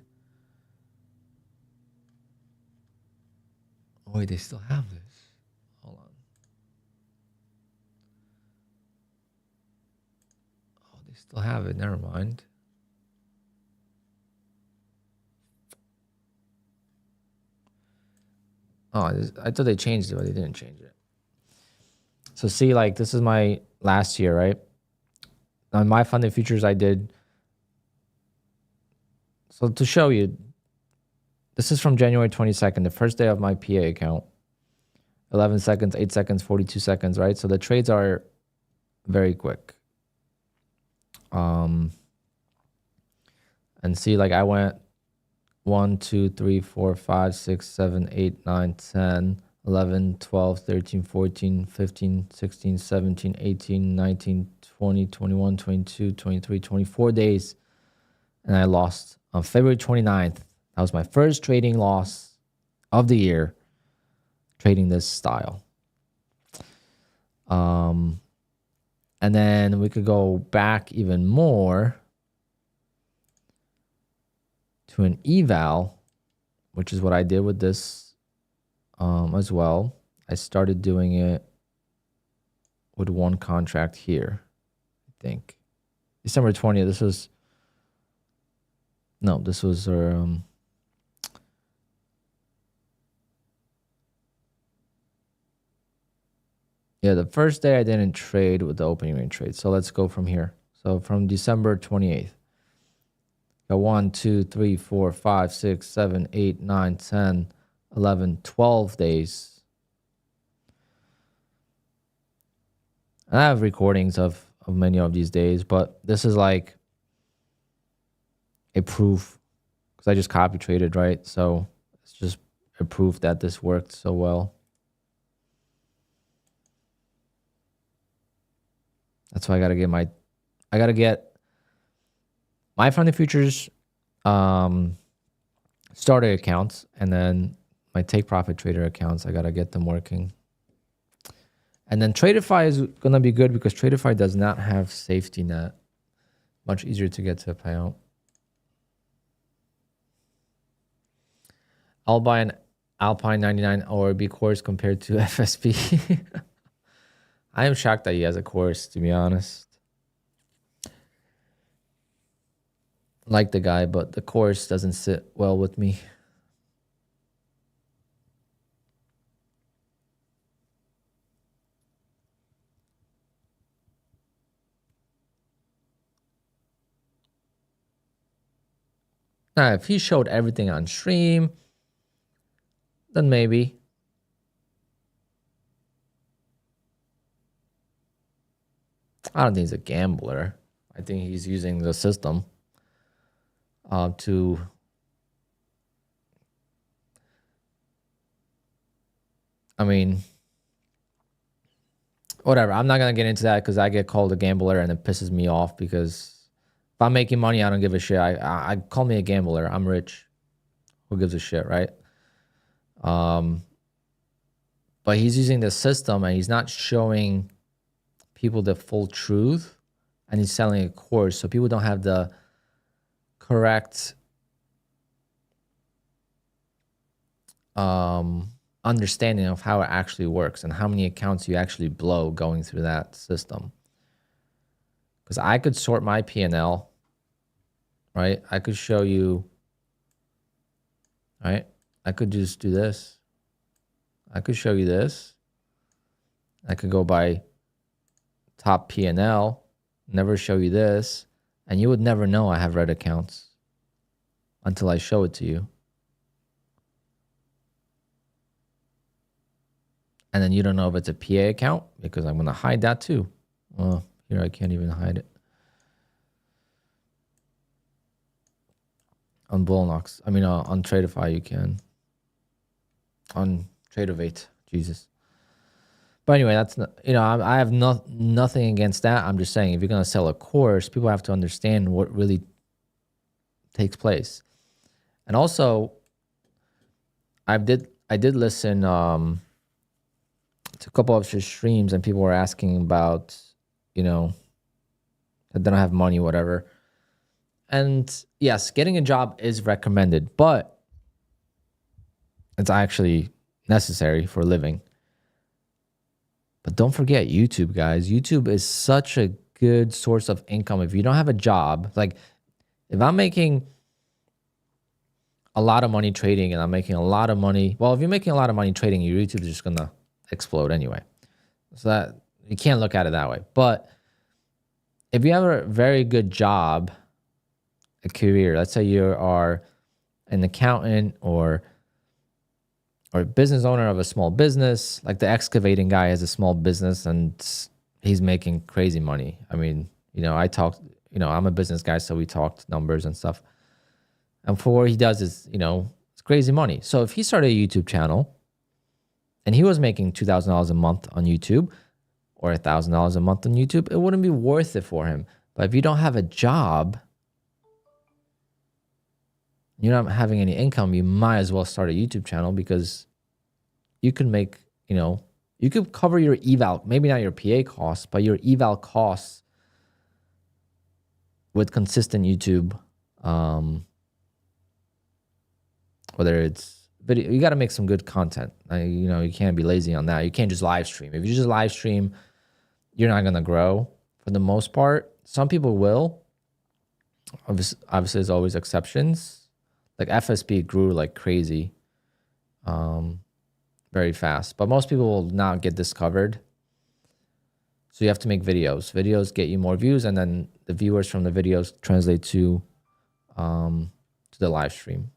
Oh, wait, they still have this. Hold on. Oh, they still have it. Never mind. Oh, I thought they changed it, but they didn't change it. So see, like, this is my last year, right? On my funded futures, I did. So to show you, this is from January 22nd, the first day of my PA account. 11 seconds, 8 seconds, 42 seconds, right? So the trades are very quick. And see, like, I went 1, 2, 3, 4, 5, 6, 7, 8, 9, 10, 11, 12, 13, 14, 15, 16, 17, 18, 19, 20, 21, 22, 23, 24 days. And I lost on February 29th. That was my first trading loss of the year, trading this style. And then we could go back even more to an eval, which is what I did with this as well. I started doing it with one contract here, I think. December 20th, this was yeah, the first day I didn't trade with the opening range trade. So let's go from here. So from December 28th. Got 1, 2, 3, 4, 5, 6, 7, 8, 9, 10, 11, 12 days. And I have recordings of many of these days, but this is like a proof because I just copy traded, right? So it's just a proof that this worked so well. That's why I gotta get my Fund the Futures starter accounts, and then my Take Profit Trader accounts. I gotta get them working. And then Tradeify is gonna be good because Tradeify does not have safety net. Much easier to get to a payout. I'll buy an Alpine 99 ORB course compared to FSP. I am shocked that he has a course, to be honest. Like the guy, but the course doesn't sit well with me. Now, if he showed everything on stream, then maybe. I don't think he's a gambler. I think he's using the system to whatever. I'm not going to get into that because I get called a gambler and it pisses me off because if I'm making money, I don't give a shit. I call me a gambler. I'm rich. Who gives a shit, right? But he's using the system and he's not showing people the full truth, and he's selling a course so people don't have the correct understanding of how it actually works and how many accounts you actually blow going through that system. Because I could sort my P&L, right? I could show you, right? I could just do this. I could show you this. I could go by top P&L, never show you this, and you would never know I have red accounts until I show it to you. And then you don't know if it's a PA account because I'm going to hide that too. Well, here I can't even hide it. On Bullnox, on Tradeify you can. On Tradeovate, Jesus. But anyway, that's not, I have nothing against that. I'm just saying if you're going to sell a course, people have to understand what really takes place. And also, I did listen to a couple of your streams, and people were asking about, that they don't have money, whatever. And yes, getting a job is recommended, but it's actually necessary for a living. But don't forget YouTube, guys. YouTube is such a good source of income. If you don't have a job, like if I'm making a lot of money trading and I'm making a lot of money, well, if you're making a lot of money trading, your YouTube is just going to explode anyway. So that you can't look at it that way. But if you have a very good job, a career, let's say you are an accountant or a business owner of a small business, like the excavating guy has a small business and he's making crazy money. I talked, I'm a business guy, so we talked numbers and stuff. And for what he does is, it's crazy money. So if he started a YouTube channel and he was making $2,000 a month on YouTube or $1,000 a month on YouTube, it wouldn't be worth it for him. But if you don't have a job, you're not having any income, you might as well start a YouTube channel, because you could make, you could cover your eval, maybe not your PA costs, but your eval costs with consistent YouTube. Whether it's video, you got to make some good content. You can't be lazy on that. You can't just live stream. If you just live stream, you're not going to grow for the most part. Some people will. Obviously, there's always exceptions. Like FSP grew like crazy, very fast. But most people will not get discovered. So you have to make videos. Videos get you more views, and then the viewers from the videos translate to the live stream.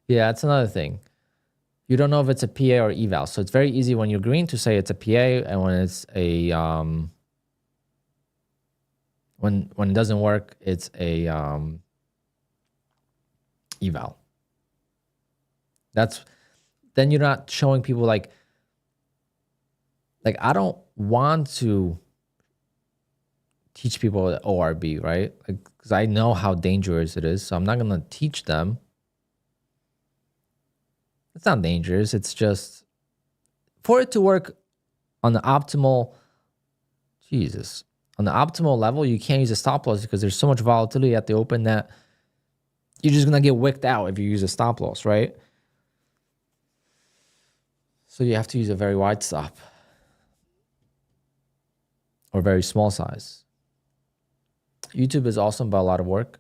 Yeah, that's another thing. You don't know if it's a PA or eval. So it's very easy when you're green to say it's a PA, and when it's a when it doesn't work, it's a eval. Then you're not showing people like I don't want to teach people ORB, right? Because I know how dangerous it is, so I'm not gonna teach them. It's not dangerous. It's just for it to work on the optimal, on the optimal level, you can't use a stop loss because there's so much volatility at the open that you're just going to get wicked out if you use a stop loss, right? So you have to use a very wide stop or very small size. YouTube is awesome, but a lot of work.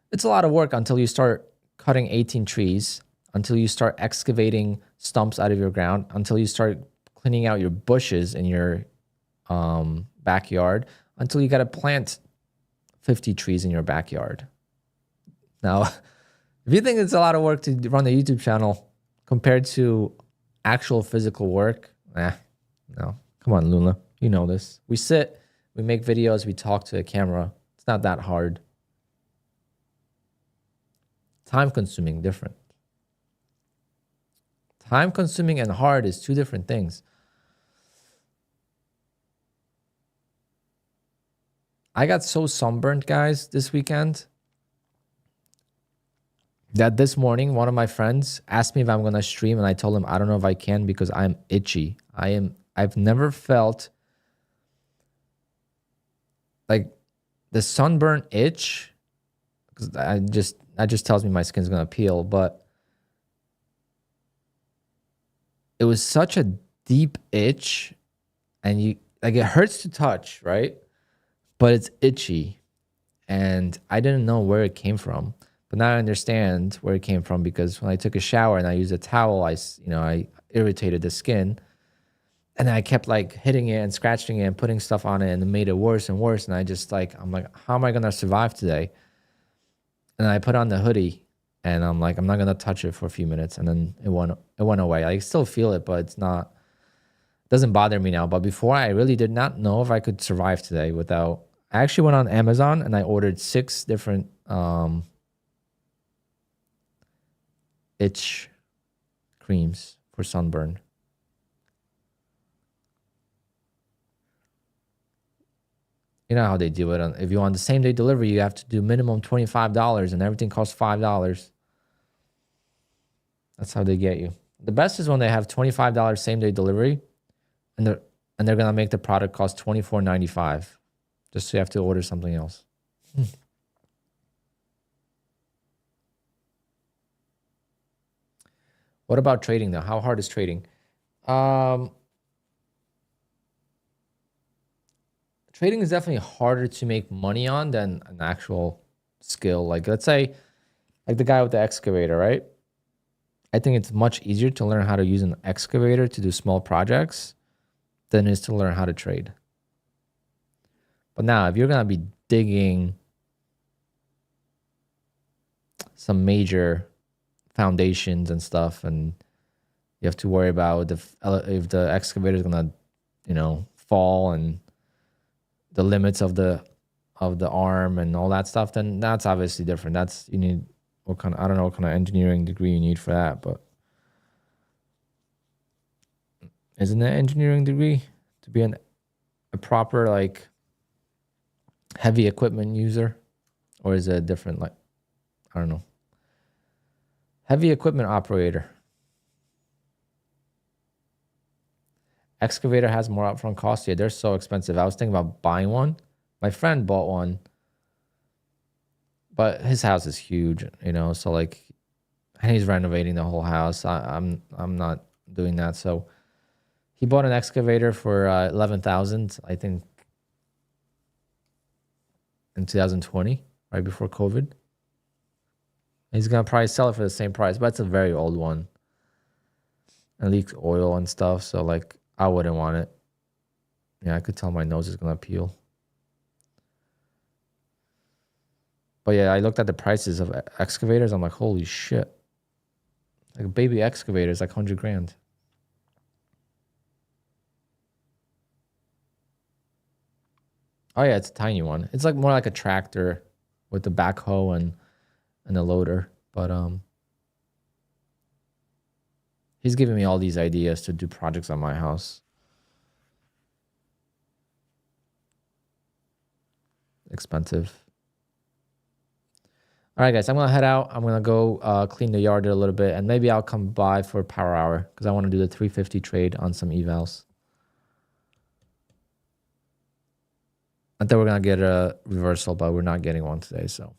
It's a lot of work until you start cutting 18 trees, until you start excavating stumps out of your ground, until you start cleaning out your bushes in your backyard, until you got to plant 50 trees in your backyard. Now, if you think it's a lot of work to run a YouTube channel compared to actual physical work, no. Come on, Luna. You know this. We sit, we make videos, we talk to a camera. It's not that hard. Time-consuming, different. Time-consuming and hard is two different things. I got so sunburned, guys, this weekend that this morning, one of my friends asked me if I'm going to stream, and I told him I don't know if I can because I'm itchy. I've never felt like the sunburn itch, because that just tells me my skin's going to peel, but it was such a deep itch, and it hurts to touch, right? But it's itchy, and I didn't know where it came from. But now I understand where it came from, because when I took a shower and I used a towel, I irritated the skin, and I kept hitting it and scratching it and putting stuff on it, and it made it worse and worse. And I'm like, how am I going to survive today? And I put on the hoodie, and I'm like, I'm not going to touch it for a few minutes. And then it went away. I still feel it, but it doesn't bother me now. But before, I really did not know if I could survive today without. I actually went on Amazon and I ordered 6 different itch creams for sunburn. You know how they do it. If you want the same day delivery, you have to do minimum $25, and everything costs $5. That's how they get you. The best is when they have $25 same day delivery, and they're gonna make the product cost $24.95, just so you have to order something else. What about trading though? How hard is trading? Trading is definitely harder to make money on than an actual skill. Like, let's say, the guy with the excavator, right? I think it's much easier to learn how to use an excavator to do small projects than it is to learn how to trade. But now, if you're going to be digging some major foundations and stuff, and you have to worry about if the excavator is going to, fall, and the limits of the arm and all that stuff, then that's obviously different. That's you need what kind of, I don't know what kind of engineering degree you need for that, but isn't it an engineering degree to be a proper like heavy equipment user, or is it a different like I don't know, heavy equipment operator? Excavator has more upfront costs. Yeah, they're so expensive. I was thinking about buying one. My friend bought one, but his house is huge, you know. So like, and he's renovating the whole house. I'm not doing that. So he bought an excavator for 11,000, I think, in 2020, right before COVID. He's gonna probably sell it for the same price, but it's a very old one. It leaks oil and stuff, so like I wouldn't want it. Yeah, I could tell my nose is gonna peel. But yeah, I looked at the prices of excavators. I'm like, holy shit! Like a baby excavator is like 100 grand. Oh yeah, it's a tiny one. It's like more like a tractor with the backhoe and a loader. But he's giving me all these ideas to do projects on my house. Expensive. All right, guys, I'm gonna head out. I'm gonna go clean the yard a little bit, and maybe I'll come by for power hour because I want to do the 350 trade on some evals. I thought we're gonna get a reversal, but we're not getting one today. So,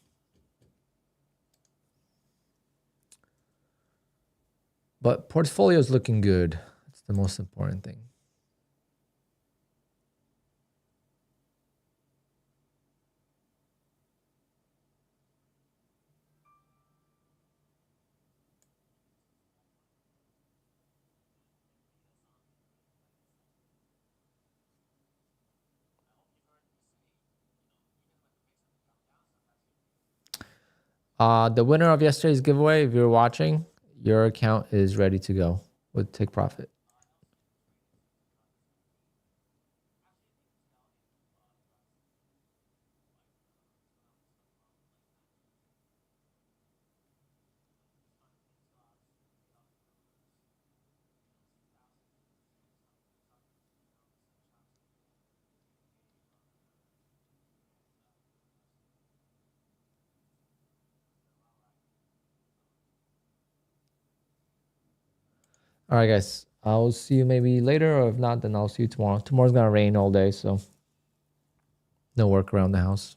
but portfolio is looking good. That's the most important thing. The winner of yesterday's giveaway, if you're watching, your account is ready to go with Take Profit. All right, guys. I'll see you maybe later, or if not, then I'll see you tomorrow. Tomorrow's gonna rain all day, so no work around the house.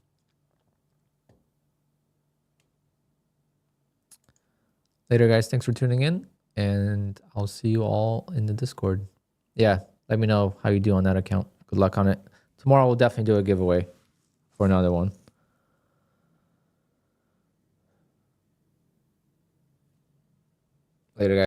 Later, guys. Thanks for tuning in, and I'll see you all in the Discord. Yeah, let me know how you do on that account. Good luck on it. Tomorrow we'll definitely do a giveaway for another one. Later, guys.